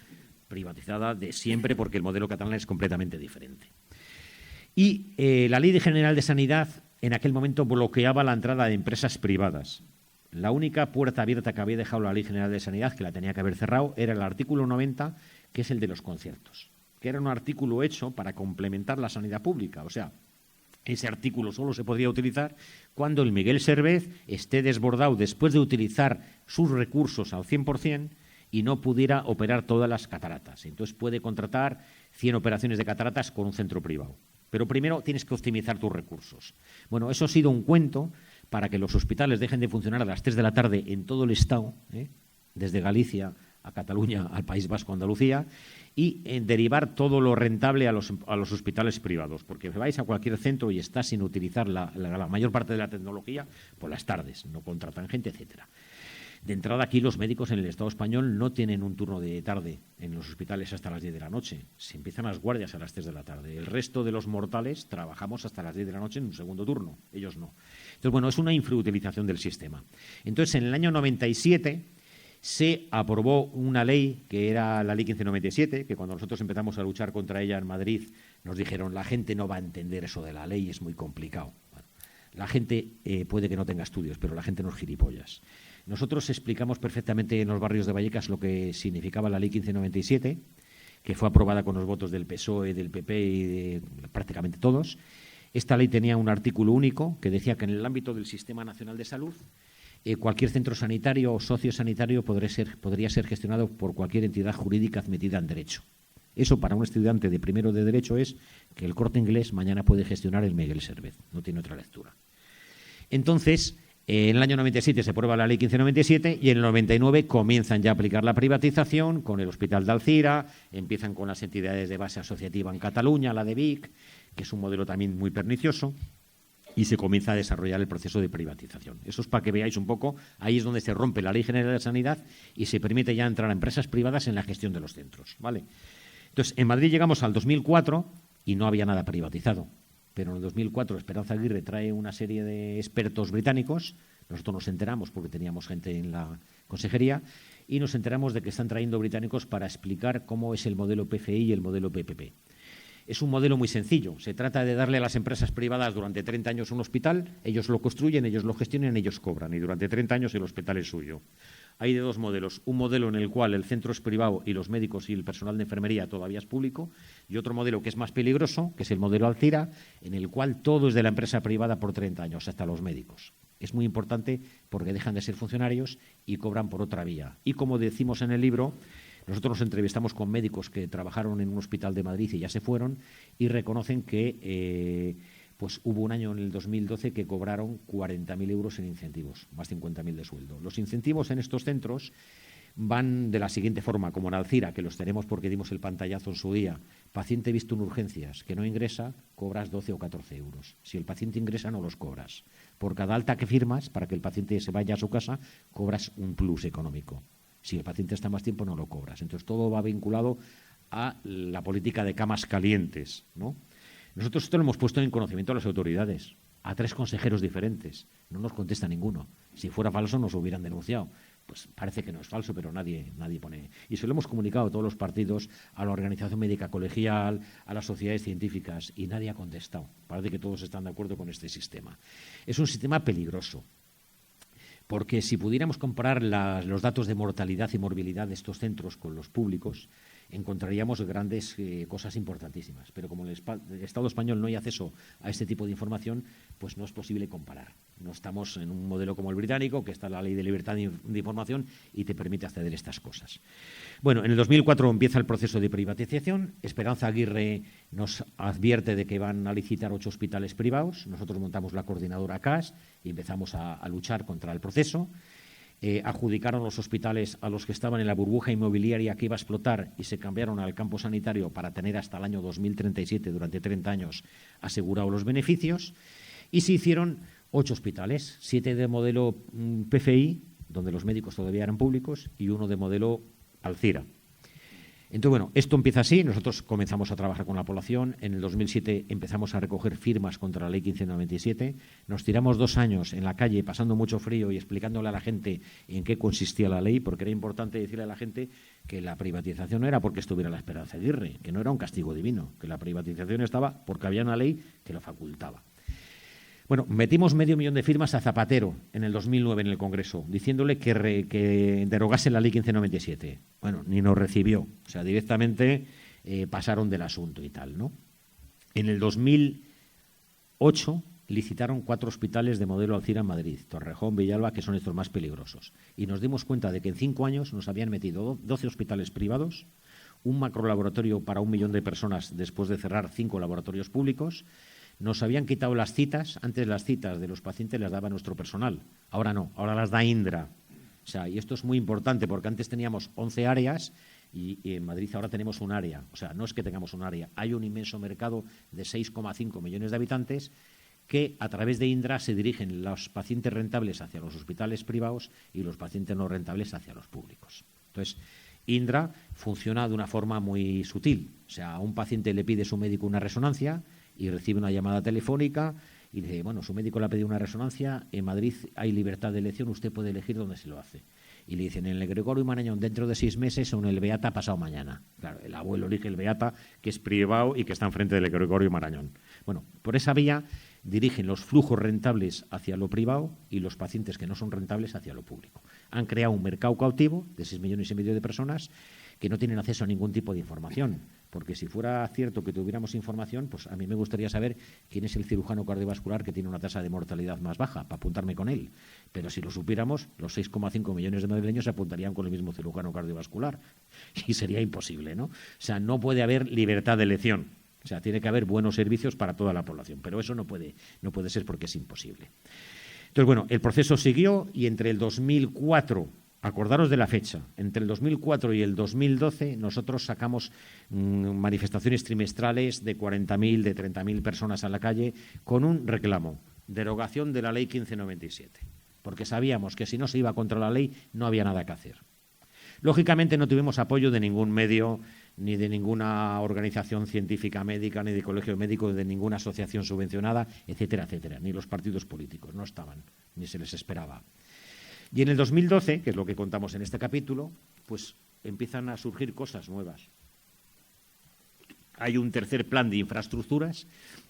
privatizada de siempre porque el modelo catalán es completamente diferente. Y la Ley General de Sanidad en aquel momento bloqueaba la entrada de empresas privadas. La única puerta abierta que había dejado la Ley General de Sanidad, que la tenía que haber cerrado, era el artículo 90, que es el de los conciertos, que era un artículo hecho para complementar la sanidad pública. O sea, ese artículo solo se podría utilizar cuando el Miguel Servet esté desbordado después de utilizar sus recursos al 100% y no pudiera operar todas las cataratas. Entonces puede contratar 100 operaciones de cataratas con un centro privado. Pero primero tienes que optimizar tus recursos. Bueno, eso ha sido un cuento para que los hospitales dejen de funcionar a las 3 de la tarde en todo el Estado, desde Galicia a Cataluña, al País Vasco, Andalucía, y derivar todo lo rentable a los hospitales privados, porque vais a cualquier centro y está sin utilizar la mayor parte de la tecnología por las tardes, no contratan gente, etcétera. De entrada, aquí los médicos en el Estado español no tienen un turno de tarde en los hospitales hasta las 10 de la noche. Se empiezan las guardias a las 3 de la tarde. El resto de los mortales trabajamos hasta las 10 de la noche en un segundo turno. Ellos no. Entonces, bueno, es una infrautilización del sistema. Entonces, en el año 97 se aprobó una ley que era la Ley 1597, que cuando nosotros empezamos a luchar contra ella en Madrid nos dijeron la gente no va a entender eso de la ley, es muy complicado. Bueno, La gente puede que no tenga estudios, pero la gente no es gilipollas. Nosotros explicamos perfectamente en los barrios de Vallecas lo que significaba la Ley 1597, que fue aprobada con los votos del PSOE, del PP y de prácticamente todos. Esta ley tenía un artículo único que decía que en el ámbito del Sistema Nacional de Salud cualquier centro sanitario o sociosanitario podría ser gestionado por cualquier entidad jurídica admitida en derecho. Eso para un estudiante de primero de Derecho es que el Corte Inglés mañana puede gestionar el Miguel Servet, no tiene otra lectura. Entonces, en el año 97 se aprueba la Ley 1597 y en el 99 comienzan ya a aplicar la privatización con el Hospital de Alzira, empiezan con las entidades de base asociativa en Cataluña, la de Vic, que es un modelo también muy pernicioso, y se comienza a desarrollar el proceso de privatización. Eso es para que veáis un poco, ahí es donde se rompe la Ley General de Sanidad y se permite ya entrar a empresas privadas en la gestión de los centros, ¿vale? Entonces, en Madrid llegamos al 2004 y no había nada privatizado, pero en el 2004 Esperanza Aguirre trae una serie de expertos británicos, nosotros nos enteramos porque teníamos gente en la consejería, y nos enteramos de que están trayendo británicos para explicar cómo es el modelo PFI y el modelo PPP. Es un modelo muy sencillo. Se trata de darle a las empresas privadas durante 30 años un hospital, ellos lo construyen, ellos lo gestionan, ellos cobran, y durante 30 años el hospital es suyo. Hay de dos modelos. Un modelo en el cual el centro es privado y los médicos y el personal de enfermería todavía es público, y otro modelo que es más peligroso, que es el modelo Alzira, en el cual todo es de la empresa privada por 30 años, hasta los médicos. Es muy importante porque dejan de ser funcionarios y cobran por otra vía. Y como decimos en el libro, nosotros nos entrevistamos con médicos que trabajaron en un hospital de Madrid y ya se fueron y reconocen que pues hubo un año en el 2012 que cobraron 40.000 euros en incentivos, más 50.000 de sueldo. Los incentivos en estos centros van de la siguiente forma, como en Alzira, que los tenemos porque dimos el pantallazo en su día. Paciente visto en urgencias que no ingresa, cobras 12 o 14 euros. Si el paciente ingresa, no los cobras. Por cada alta que firmas, para que el paciente se vaya a su casa, cobras un plus económico. Si el paciente está más tiempo, no lo cobras. Entonces, todo va vinculado a la política de camas calientes, ¿no? Nosotros esto lo hemos puesto en conocimiento a las autoridades, a 3 consejeros diferentes. No nos contesta ninguno. Si fuera falso, nos hubieran denunciado. Pues parece que no es falso, pero nadie pone. Y se lo hemos comunicado a todos los partidos, a la Organización Médica Colegial, a las sociedades científicas, y nadie ha contestado. Parece que todos están de acuerdo con este sistema. Es un sistema peligroso. Porque si pudiéramos comparar los datos de mortalidad y morbilidad de estos centros con los públicos, encontraríamos grandes cosas importantísimas. Pero como en el Estado español no hay acceso a este tipo de información, pues no es posible comparar. No estamos en un modelo como el británico, que está la Ley de Libertad de Información y te permite acceder a estas cosas. Bueno, en el 2004 empieza el proceso de privatización. Esperanza Aguirre nos advierte de que van a licitar 8 hospitales privados. Nosotros montamos la coordinadora CAS y empezamos a luchar contra el proceso. Adjudicaron los hospitales a los que estaban en la burbuja inmobiliaria que iba a explotar y se cambiaron al campo sanitario para tener hasta el año 2037, durante 30 años, asegurados los beneficios. Y se hicieron 8 hospitales, 7 de modelo PFI, donde los médicos todavía eran públicos, y 1 de modelo Alzira. Entonces, bueno, esto empieza así. Nosotros comenzamos a trabajar con la población. En el 2007 empezamos a recoger firmas contra la Ley 1597. Nos tiramos 2 años en la calle pasando mucho frío y explicándole a la gente en qué consistía la ley, porque era importante decirle a la gente que la privatización no era porque estuviera la Esperanza Aguirre, que no era un castigo divino, que la privatización estaba porque había una ley que lo facultaba. Bueno, metimos 500.000 de firmas a Zapatero en el 2009 en el Congreso, diciéndole que derogase la Ley 1597. Bueno, ni nos recibió, o sea, directamente pasaron del asunto y tal, ¿no? En el 2008 licitaron 4 hospitales de modelo Alzira en Madrid, Torrejón, Villalba, que son estos más peligrosos. Y nos dimos cuenta de que en 5 años nos habían metido 12 hospitales privados, un macrolaboratorio para 1 millón de personas después de cerrar 5 laboratorios públicos. Nos habían quitado las citas. Antes las citas de los pacientes las daba nuestro personal. Ahora no, ahora las da Indra. O sea, y esto es muy importante porque antes teníamos 11 áreas y en Madrid ahora tenemos un área. O sea, no es que tengamos un área, hay un inmenso mercado de 6,5 millones de habitantes que a través de Indra se dirigen los pacientes rentables hacia los hospitales privados y los pacientes no rentables hacia los públicos. Entonces, Indra funciona de una forma muy sutil. O sea, a un paciente le pide su médico una resonancia y recibe una llamada telefónica y dice, bueno, su médico le ha pedido una resonancia, en Madrid hay libertad de elección, usted puede elegir dónde se lo hace. Y le dicen, en el Gregorio Marañón dentro de 6 meses o en el Beata pasado mañana. Claro, el abuelo elige el Beata, que es privado y que está enfrente del Gregorio Marañón. Bueno, por esa vía dirigen los flujos rentables hacia lo privado y los pacientes que no son rentables hacia lo público. Han creado un mercado cautivo de 6,5 millones de personas que no tienen acceso a ningún tipo de información. Porque si fuera cierto que tuviéramos información, pues a mí me gustaría saber quién es el cirujano cardiovascular que tiene una tasa de mortalidad más baja, para apuntarme con él. Pero si lo supiéramos, los 6,5 millones de madrileños se apuntarían con el mismo cirujano cardiovascular. Y sería imposible, ¿no? O sea, no puede haber libertad de elección. O sea, tiene que haber buenos servicios para toda la población. Pero eso no puede ser porque es imposible. Entonces, bueno, el proceso siguió y entre el 2004... Acordaros de la fecha. Entre el 2004 y el 2012 nosotros sacamos manifestaciones trimestrales de 40.000, de 30.000 personas a la calle con un reclamo, derogación de la Ley 1597, porque sabíamos que si no se iba contra la ley no había nada que hacer. Lógicamente no tuvimos apoyo de ningún medio, ni de ninguna organización científica médica, ni de colegio médico, ni de ninguna asociación subvencionada, etcétera, etcétera. Ni los partidos políticos, no estaban, ni se les esperaba. Y en el 2012, que es lo que contamos en este capítulo, pues empiezan a surgir cosas nuevas. Hay un tercer plan de infraestructuras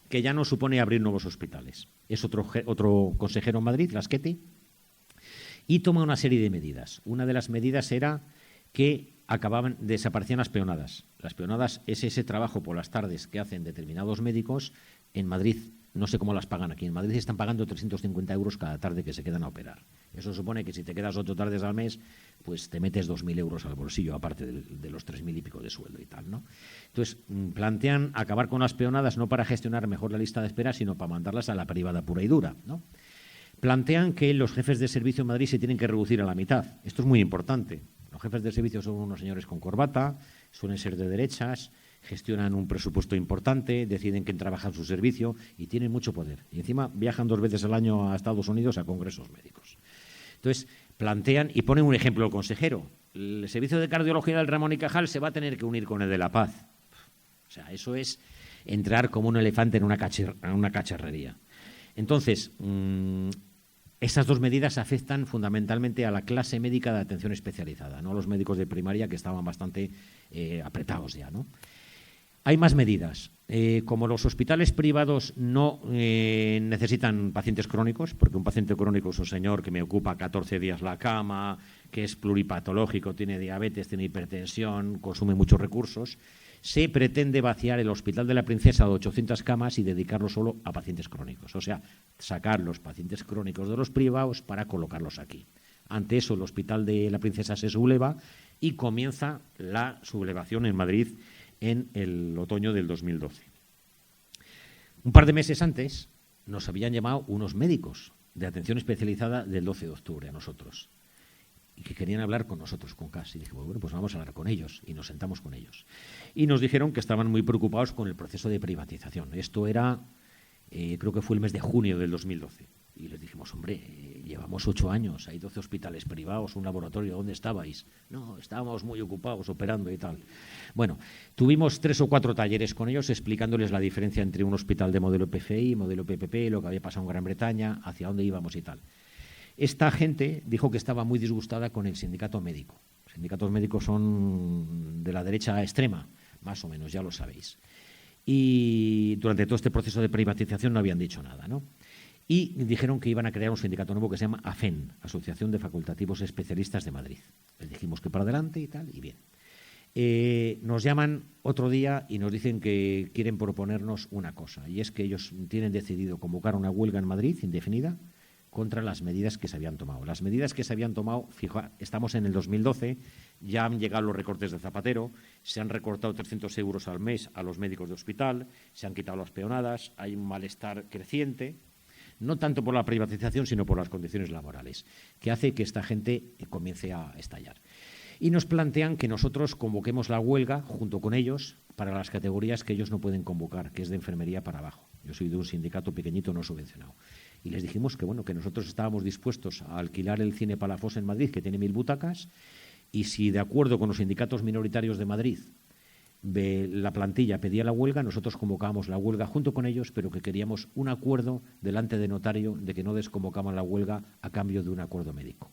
que ya no supone abrir nuevos hospitales. Es otro consejero en Madrid, Lasqueti, y toma una serie de medidas. Una de las medidas era que desaparecían las peonadas. Las peonadas es ese trabajo por las tardes que hacen determinados médicos en Madrid. No sé cómo las pagan aquí. En Madrid están pagando 350 euros cada tarde que se quedan a operar. Eso supone que si te quedas 8 tardes al mes, pues te metes 2.000 euros al bolsillo, aparte de los 3.000 y pico de sueldo y tal, ¿no? Entonces, plantean acabar con las peonadas no para gestionar mejor la lista de espera, sino para mandarlas a la privada pura y dura, ¿no? Plantean que los jefes de servicio en Madrid se tienen que reducir a la mitad. Esto es muy importante. Los jefes de servicio son unos señores con corbata, suelen ser de derechas, gestionan un presupuesto importante, deciden quién trabaja en su servicio y tienen mucho poder. Y encima viajan 2 veces al año a Estados Unidos a congresos médicos. Entonces, plantean y ponen un ejemplo el consejero. El servicio de cardiología del Ramón y Cajal se va a tener que unir con el de La Paz. O sea, eso es entrar como un elefante en una cacharrería. Entonces, estas 2 medidas afectan fundamentalmente a la clase médica de atención especializada, no a los médicos de primaria que estaban bastante apretados ya, ¿no? Hay más medidas. Como los hospitales privados no necesitan pacientes crónicos, porque un paciente crónico es un señor que me ocupa 14 días la cama, que es pluripatológico, tiene diabetes, tiene hipertensión, consume muchos recursos, se pretende vaciar el Hospital de la Princesa de 800 camas y dedicarlo solo a pacientes crónicos. O sea, sacar los pacientes crónicos de los privados para colocarlos aquí. Ante eso, el Hospital de la Princesa se subleva y comienza la sublevación en Madrid en el otoño del 2012. Un par de meses antes nos habían llamado unos médicos de atención especializada del 12 de octubre a nosotros y que querían hablar con nosotros, con CAS. Y dijimos, bueno, pues vamos a hablar con ellos y nos sentamos con ellos. Y nos dijeron que estaban muy preocupados con el proceso de privatización. Esto era, creo que fue el mes de junio del 2012. Y les dijimos, hombre, llevamos 8 años, hay 12 hospitales privados, un laboratorio, ¿dónde estabais? No, estábamos muy ocupados operando y tal. Bueno, tuvimos 3 o 4 talleres con ellos explicándoles la diferencia entre un hospital de modelo PFI y modelo PPP, lo que había pasado en Gran Bretaña, hacia dónde íbamos y tal. Esta gente dijo que estaba muy disgustada con el sindicato médico. Los sindicatos médicos son de la derecha extrema, más o menos, ya lo sabéis. Y durante todo este proceso de privatización no habían dicho nada, ¿no? Y dijeron que iban a crear un sindicato nuevo que se llama AFEN, Asociación de Facultativos Especialistas de Madrid. Les dijimos que para adelante y tal, y bien. Nos llaman otro día y nos dicen que quieren proponernos una cosa, y es que ellos tienen decidido convocar una huelga en Madrid indefinida contra las medidas que se habían tomado. Las medidas que se habían tomado, estamos en el 2012, ya han llegado los recortes de Zapatero, se han recortado 300 euros al mes a los médicos de hospital, se han quitado las peonadas, hay un malestar creciente, no tanto por la privatización, sino por las condiciones laborales, que hace que esta gente comience a estallar. Y nos plantean que nosotros convoquemos la huelga junto con ellos para las categorías que ellos no pueden convocar, que es de enfermería para abajo. Yo soy de un sindicato pequeñito no subvencionado. Y les dijimos que, bueno, que nosotros estábamos dispuestos a alquilar el Cine Palafox en Madrid, que tiene 1000 butacas, y si de acuerdo con los sindicatos minoritarios de Madrid la plantilla pedía la huelga, nosotros convocábamos la huelga junto con ellos, pero que queríamos un acuerdo delante de notario de que no desconvocaban la huelga a cambio de un acuerdo médico.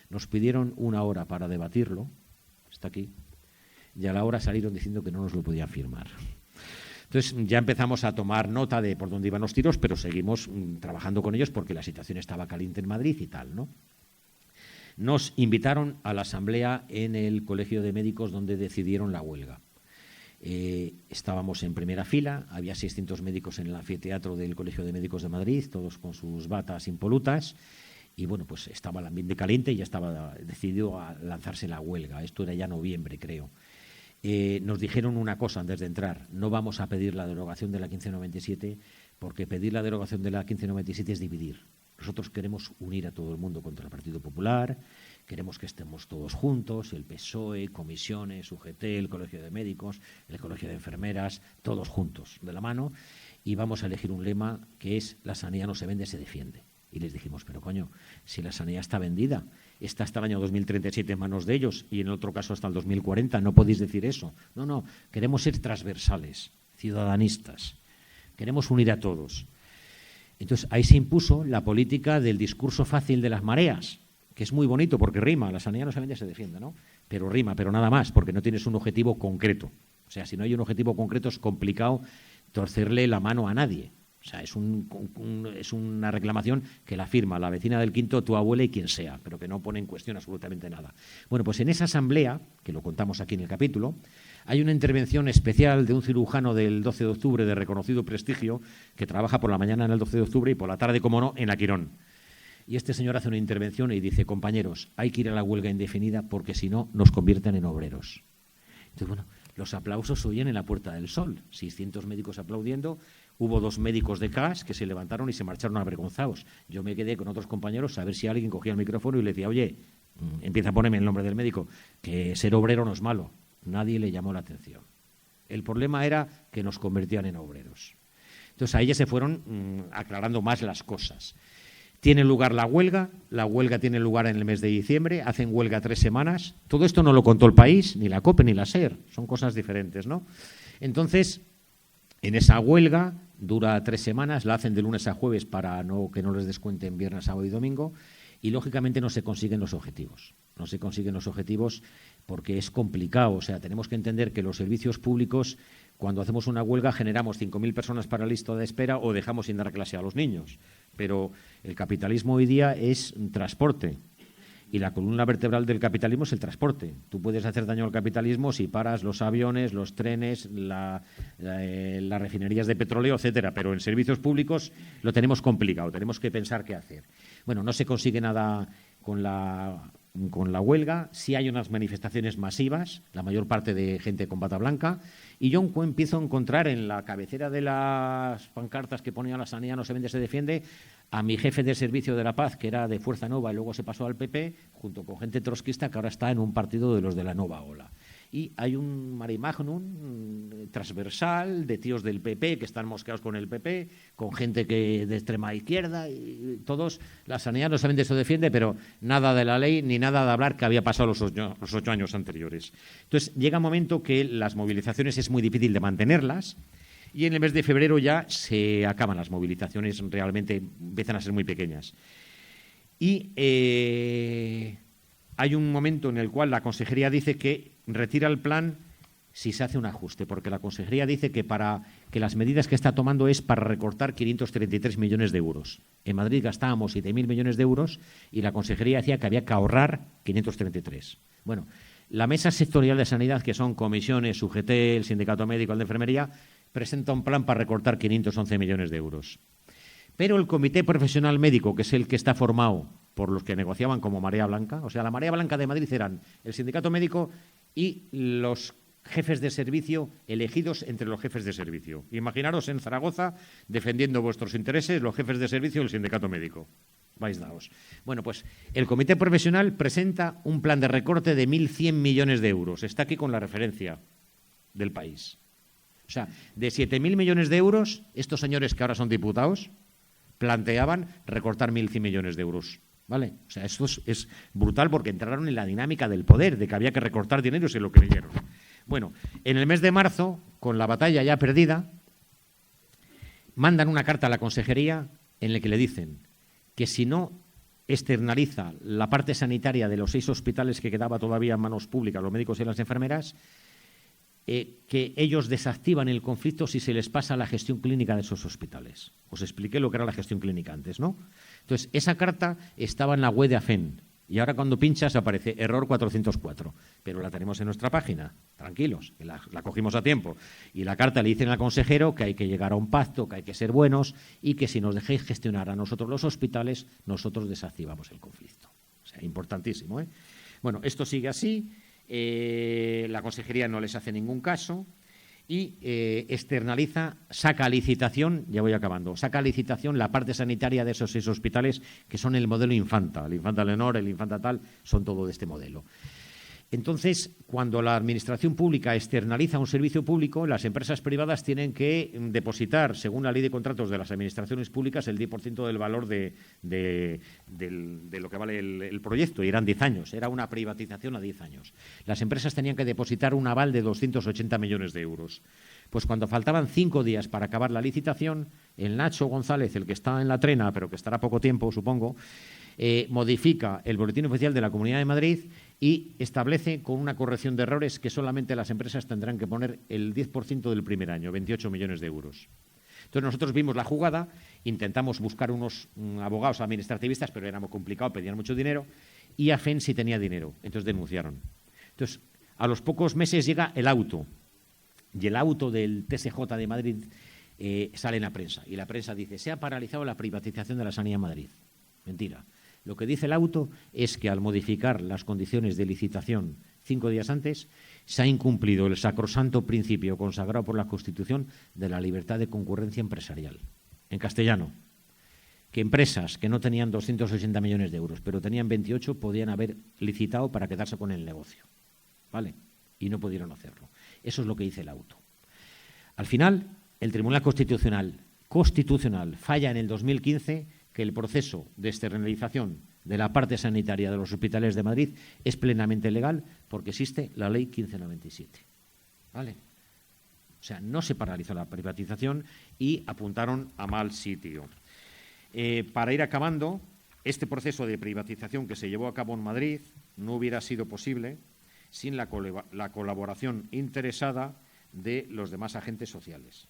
Nos pidieron 1 hora para debatirlo, está aquí, y a la hora salieron diciendo que no nos lo podían firmar. Entonces ya empezamos a tomar nota de por dónde iban los tiros, pero seguimos trabajando con ellos porque la situación estaba caliente en Madrid y tal, ¿no? Nos invitaron a la asamblea en el Colegio de Médicos donde decidieron la huelga. Estábamos en primera fila, había 600 médicos en el anfiteatro del Colegio de Médicos de Madrid, todos con sus batas impolutas, y bueno, pues estaba el ambiente caliente y ya estaba decidido a lanzarse la huelga. Esto era ya noviembre, creo. Nos dijeron una cosa antes de entrar: no vamos a pedir la derogación de la 1597 porque pedir la derogación de la 1597 es dividir. Nosotros queremos unir a todo el mundo contra el Partido Popular, queremos que estemos todos juntos, el PSOE, comisiones, UGT, el Colegio de Médicos, el Colegio de Enfermeras, todos juntos, de la mano, y vamos a elegir un lema que es: la sanidad no se vende, se defiende. Y les dijimos, pero coño, si la sanidad está vendida, está hasta el año 2037 en manos de ellos y en otro caso hasta el 2040, no podéis decir eso. No, no, queremos ser transversales, ciudadanistas, queremos unir a todos. Entonces ahí se impuso la política del discurso fácil de las mareas, que es muy bonito porque rima, la sanidad no se vende, se defiende, ¿no? Pero rima, pero nada más, porque no tienes un objetivo concreto. O sea, si no hay un objetivo concreto es complicado torcerle la mano a nadie. O sea, es una reclamación que la firma la vecina del quinto, tu abuela y quien sea, pero que no pone en cuestión absolutamente nada. Bueno, pues en esa asamblea, que lo contamos aquí en el capítulo, hay una intervención especial de un cirujano del 12 de octubre de reconocido prestigio que trabaja por la mañana en el 12 de octubre y por la tarde, como no, en la Quirón. Y este señor hace una intervención y dice: compañeros, hay que ir a la huelga indefinida porque si no nos convierten en obreros. Entonces, bueno, los aplausos oyen en la Puerta del Sol, 600 médicos aplaudiendo. Hubo 2 médicos de CAS que se levantaron y se marcharon avergonzados. Yo me quedé con otros compañeros a ver si alguien cogía el micrófono y le decía: oye, empieza a ponerme el nombre del médico, que ser obrero no es malo. Nadie le llamó la atención. El problema era que nos convertían en obreros. Entonces ahí ya se fueron aclarando más las cosas. Tiene lugar la huelga tiene lugar en el mes de diciembre, hacen huelga 3 semanas. Todo esto no lo contó El País, ni la COPE, ni la SER, son cosas diferentes, ¿no? Entonces, en esa huelga dura 3 semanas, la hacen de lunes a jueves para que no les descuenten viernes, sábado y domingo, y lógicamente no se consiguen los objetivos. No se consiguen los objetivos porque es complicado. O sea, tenemos que entender que los servicios públicos, cuando hacemos una huelga, generamos 5.000 personas para la lista de espera o dejamos sin dar clase a los niños. Pero el capitalismo hoy día es transporte. Y la columna vertebral del capitalismo es el transporte. Tú puedes hacer daño al capitalismo si paras los aviones, los trenes, las refinerías de petróleo, etcétera. Pero en servicios públicos lo tenemos complicado, tenemos que pensar qué hacer. Bueno, no se consigue nada con la huelga. Sí hay unas manifestaciones masivas, la mayor parte de gente con bata blanca, y yo empiezo a encontrar en la cabecera de las pancartas que ponía la sanidad no se vende, se defiende, a mi jefe de servicio de la paz, que era de Fuerza Nueva y luego se pasó al PP, junto con gente trotskista que ahora está en un partido de los de la Nova Ola. Y hay un mare magnum transversal de tíos del PP que están mosqueados con el PP, con gente que de extrema izquierda, y todos, la sanidad no se vende, se defiende, pero nada de la ley ni nada de hablar que había pasado los 8 años anteriores. Entonces, llega un momento que las movilizaciones es muy difícil de mantenerlas, y en el mes de febrero ya se acaban las movilizaciones, realmente empiezan a ser muy pequeñas. Y hay un momento en el cual la Consejería dice que retira el plan si se hace un ajuste, porque la Consejería dice que las medidas que está tomando es para recortar 533 millones de euros. En Madrid gastábamos 7.000 millones de euros y la Consejería decía que había que ahorrar 533. Bueno, la Mesa Sectorial de Sanidad, que son comisiones, UGT, el Sindicato Médico, el de Enfermería, presenta un plan para recortar 511 millones de euros. Pero el Comité Profesional Médico, que es el que está formado por los que negociaban como Marea Blanca, o sea, la Marea Blanca de Madrid eran el Sindicato Médico y los jefes de servicio elegidos entre los jefes de servicio. Imaginaros en Zaragoza defendiendo vuestros intereses los jefes de servicio del Sindicato Médico. Vais daos. Bueno, pues el Comité Profesional presenta un plan de recorte de 1.100 millones de euros. Está aquí con la referencia del País. O sea, de 7.000 millones de euros, estos señores que ahora son diputados planteaban recortar 1.100 millones de euros. ¿Vale? O sea, esto es brutal porque entraron en la dinámica del poder, de que había que recortar dinero y se lo creyeron. Bueno, en el mes de marzo, con la batalla ya perdida, mandan una carta a la Consejería en la que le dicen que si no externaliza la parte sanitaria de los 6 hospitales que quedaba todavía en manos públicas, los médicos y las enfermeras, que ellos desactivan el conflicto si se les pasa la gestión clínica de esos hospitales. Os expliqué lo que era la gestión clínica antes, ¿no? Entonces, esa carta estaba en la web de AFEN y ahora cuando pinchas aparece error 404, pero la tenemos en nuestra página, tranquilos, que la cogimos a tiempo. Y la carta le dicen al consejero que hay que llegar a un pacto, que hay que ser buenos y que si nos dejéis gestionar a nosotros los hospitales, nosotros desactivamos el conflicto. O sea, importantísimo, ¿eh? Bueno, esto sigue así. La consejería no les hace ningún caso y externaliza, saca a licitación, ya voy acabando, saca a licitación la parte sanitaria de esos 6 hospitales que son el modelo Infanta, el Infanta Leonor, el Infanta tal, son todo de este modelo. Entonces, cuando la administración pública externaliza un servicio público, las empresas privadas tienen que depositar, según la ley de contratos de las administraciones públicas, el 10% del valor de lo que vale el proyecto, y eran 10 años, era una privatización a 10 años. Las empresas tenían que depositar un aval de 280 millones de euros. Pues cuando faltaban 5 días para acabar la licitación, el Nacho González, el que está en la trena, pero que estará poco tiempo, supongo, modifica el Boletín Oficial de la Comunidad de Madrid y establece con una corrección de errores que solamente las empresas tendrán que poner el 10% del primer año, 28 millones de euros. Entonces nosotros vimos la jugada, intentamos buscar unos abogados administrativistas, pero era muy complicado, pedían mucho dinero, y AFEN sí tenía dinero, entonces denunciaron. Entonces, a los pocos meses llega el auto, y el auto del TSJ de Madrid sale en la prensa, y la prensa dice, se ha paralizado la privatización de la sanidad en Madrid. Mentira. Lo que dice el auto es que al modificar las condiciones de licitación 5 días antes, se ha incumplido el sacrosanto principio consagrado por la Constitución de la libertad de concurrencia empresarial. En castellano, que empresas que no tenían 280 millones de euros, pero tenían 28, podían haber licitado para quedarse con el negocio. ¿Vale? Y no pudieron hacerlo. Eso es lo que dice el auto. Al final, el Tribunal Constitucional falla en el 2015 que el proceso de externalización de la parte sanitaria de los hospitales de Madrid es plenamente legal porque existe la Ley 1597. ¿Vale? O sea, no se paralizó la privatización y apuntaron a mal sitio. Para ir acabando, este proceso de privatización que se llevó a cabo en Madrid no hubiera sido posible sin la colaboración interesada de los demás agentes sociales.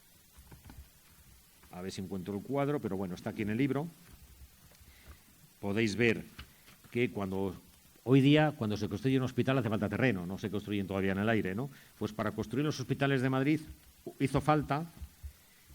A ver si encuentro el cuadro, pero bueno, está aquí en el libro. Podéis ver que hoy día, cuando se construye un hospital, hace falta terreno, no se construyen todavía en el aire, ¿no? Pues para construir los hospitales de Madrid hizo falta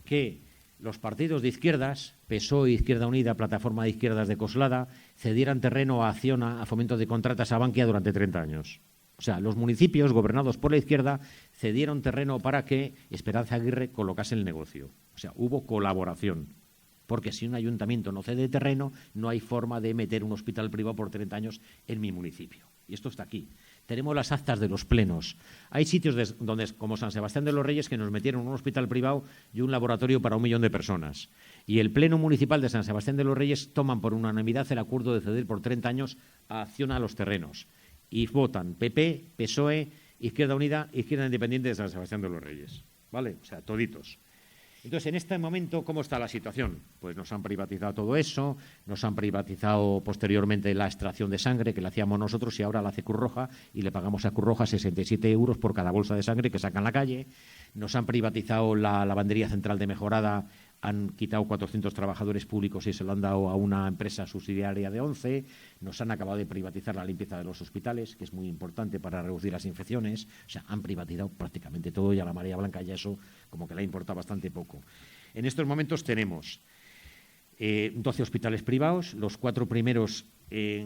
que los partidos de izquierdas, PSOE, Izquierda Unida, Plataforma de Izquierdas de Coslada, cedieran terreno a Acciona, a Fomento de Contratas, a Bankia durante 30 años. O sea, los municipios gobernados por la izquierda cedieron terreno para que Esperanza Aguirre colocase el negocio. O sea, hubo colaboración. Porque si un ayuntamiento no cede terreno, no hay forma de meter un hospital privado por 30 años en mi municipio. Y esto está aquí. Tenemos las actas de los plenos. Hay sitios donde, como San Sebastián de los Reyes, que nos metieron un hospital privado y un laboratorio para 1 millón de personas. Y el Pleno Municipal de San Sebastián de los Reyes toman por unanimidad el acuerdo de ceder por 30 años a Acciona los terrenos. Y votan PP, PSOE, Izquierda Unida, Izquierda Independiente de San Sebastián de los Reyes. ¿Vale? O sea, toditos. Entonces, en este momento, ¿cómo está la situación? Pues nos han privatizado todo eso, nos han privatizado posteriormente la extracción de sangre, que la hacíamos nosotros y ahora la hace Cruz Roja, y le pagamos a Cruz Roja 67 euros por cada bolsa de sangre que saca en la calle. Nos han privatizado la lavandería central de Mejorada, han quitado 400 trabajadores públicos y se lo han dado a una empresa subsidiaria de 11. Nos han acabado de privatizar la limpieza de los hospitales, que es muy importante para reducir las infecciones. O sea, han privatizado prácticamente todo y a la María Blanca ya eso como que le ha importado bastante poco. En estos momentos tenemos 12 hospitales privados. Los 4 primeros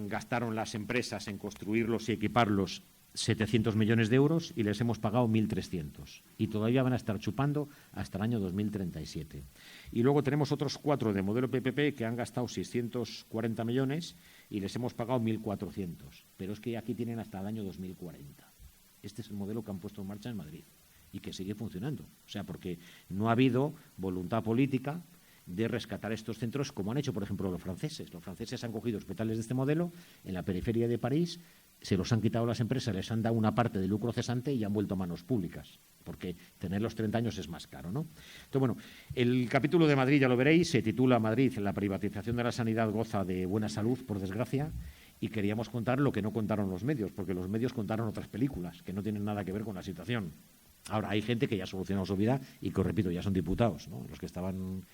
gastaron las empresas en construirlos y equiparlos 700 millones de euros y les hemos pagado 1.300. Y todavía van a estar chupando hasta el año 2037. Y luego tenemos otros 4 de modelo PPP que han gastado 640 millones y les hemos pagado 1.400. Pero es que aquí tienen hasta el año 2040. Este es el modelo que han puesto en marcha en Madrid y que sigue funcionando. O sea, porque no ha habido voluntad política de rescatar estos centros, como han hecho, por ejemplo, los franceses. Los franceses han cogido hospitales de este modelo en la periferia de París, se los han quitado las empresas, les han dado una parte de lucro cesante y han vuelto a manos públicas, porque tener los 30 años es más caro, ¿no? Entonces, bueno, el capítulo de Madrid, ya lo veréis, se titula Madrid, la privatización de la sanidad goza de buena salud, por desgracia, y queríamos contar lo que no contaron los medios, porque los medios contaron otras películas que no tienen nada que ver con la situación. Ahora, hay gente que ya ha solucionado su vida y que, repito, ya son diputados, ¿no? Los que estaban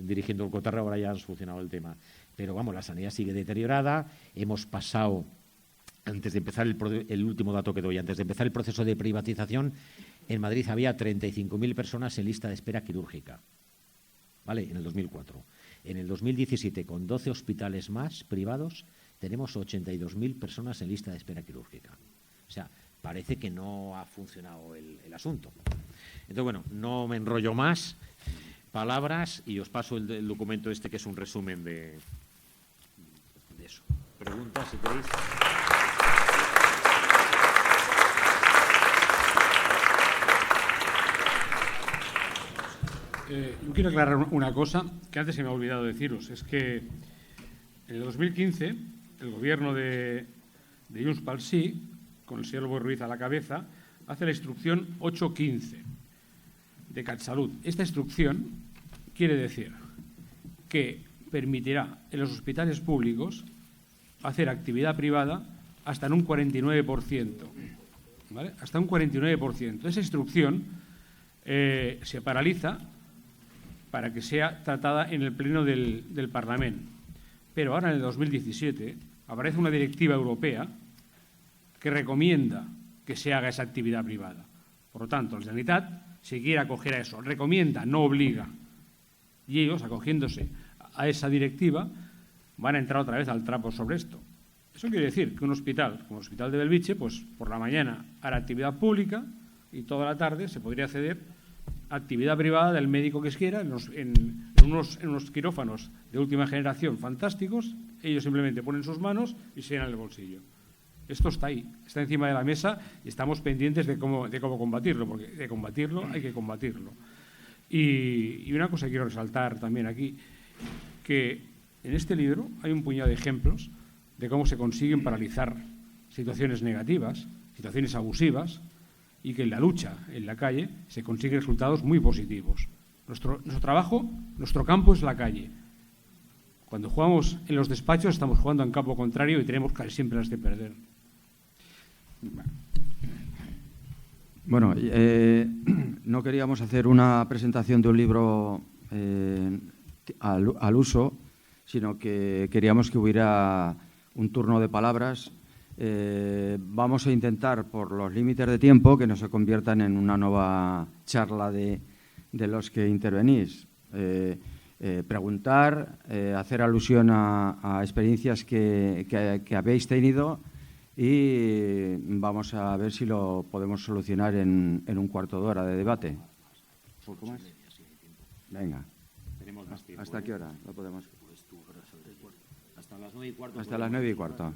dirigiendo el cotarro ahora ya han solucionado el tema. Pero, vamos, la sanidad sigue deteriorada. Hemos pasado, antes de empezar el último dato que doy, antes de empezar el proceso de privatización, en Madrid había 35.000 personas en lista de espera quirúrgica, ¿vale? En el 2004. En el 2017, con 12 hospitales más privados, tenemos 82.000 personas en lista de espera quirúrgica. O sea, parece que no ha funcionado el asunto. Entonces, bueno, no me enrollo más. Palabras y os paso el documento este, que es un resumen de eso. Preguntas, si queréis. Yo quiero aclarar una cosa que antes se me ha olvidado deciros. Es que en el 2015 el gobierno de Junts pel Sí, con el señor Boi Ruiz a la cabeza, hace la instrucción 815 de CatSalut. Esta instrucción quiere decir que permitirá en los hospitales públicos hacer actividad privada hasta en un 49%, ¿vale? Hasta un 49%. Esa instrucción se paraliza para que sea tratada en el Pleno del Parlamento. Pero ahora, en el 2017, aparece una directiva europea que recomienda que se haga esa actividad privada. Por lo tanto, la Generalitat se quiere acoger a eso. Recomienda, no obliga. Y ellos, acogiéndose a esa directiva, van a entrar otra vez al trapo sobre esto. Eso quiere decir que un hospital, como el Hospital de Belviche, pues por la mañana hará actividad pública y toda la tarde se podría acceder a actividad privada del médico que quiera en unos quirófanos de última generación fantásticos. Ellos simplemente ponen sus manos y se llenan el bolsillo. Esto está ahí, está encima de la mesa y estamos pendientes de cómo combatirlo, porque de combatirlo hay que combatirlo. Y una cosa que quiero resaltar también aquí, que en este libro hay un puñado de ejemplos de cómo se consiguen paralizar situaciones negativas, situaciones abusivas, y que en la lucha, en la calle, se consiguen resultados muy positivos. Nuestro trabajo, nuestro campo es la calle. Cuando jugamos en los despachos estamos jugando en campo contrario y tenemos casi siempre las de perder. Bueno, no queríamos hacer una presentación de un libro al uso, sino que queríamos que hubiera un turno de palabras. Vamos a intentar, por los límites de tiempo, que no se conviertan en una nueva charla de los que intervenís. Preguntar, hacer alusión a experiencias que habéis tenido y vamos a ver si lo podemos solucionar en un cuarto de hora de debate. ¿Poco más? Venga. ¿Hasta qué hora lo podemos? Hasta las 9:15. Hasta las 9:15.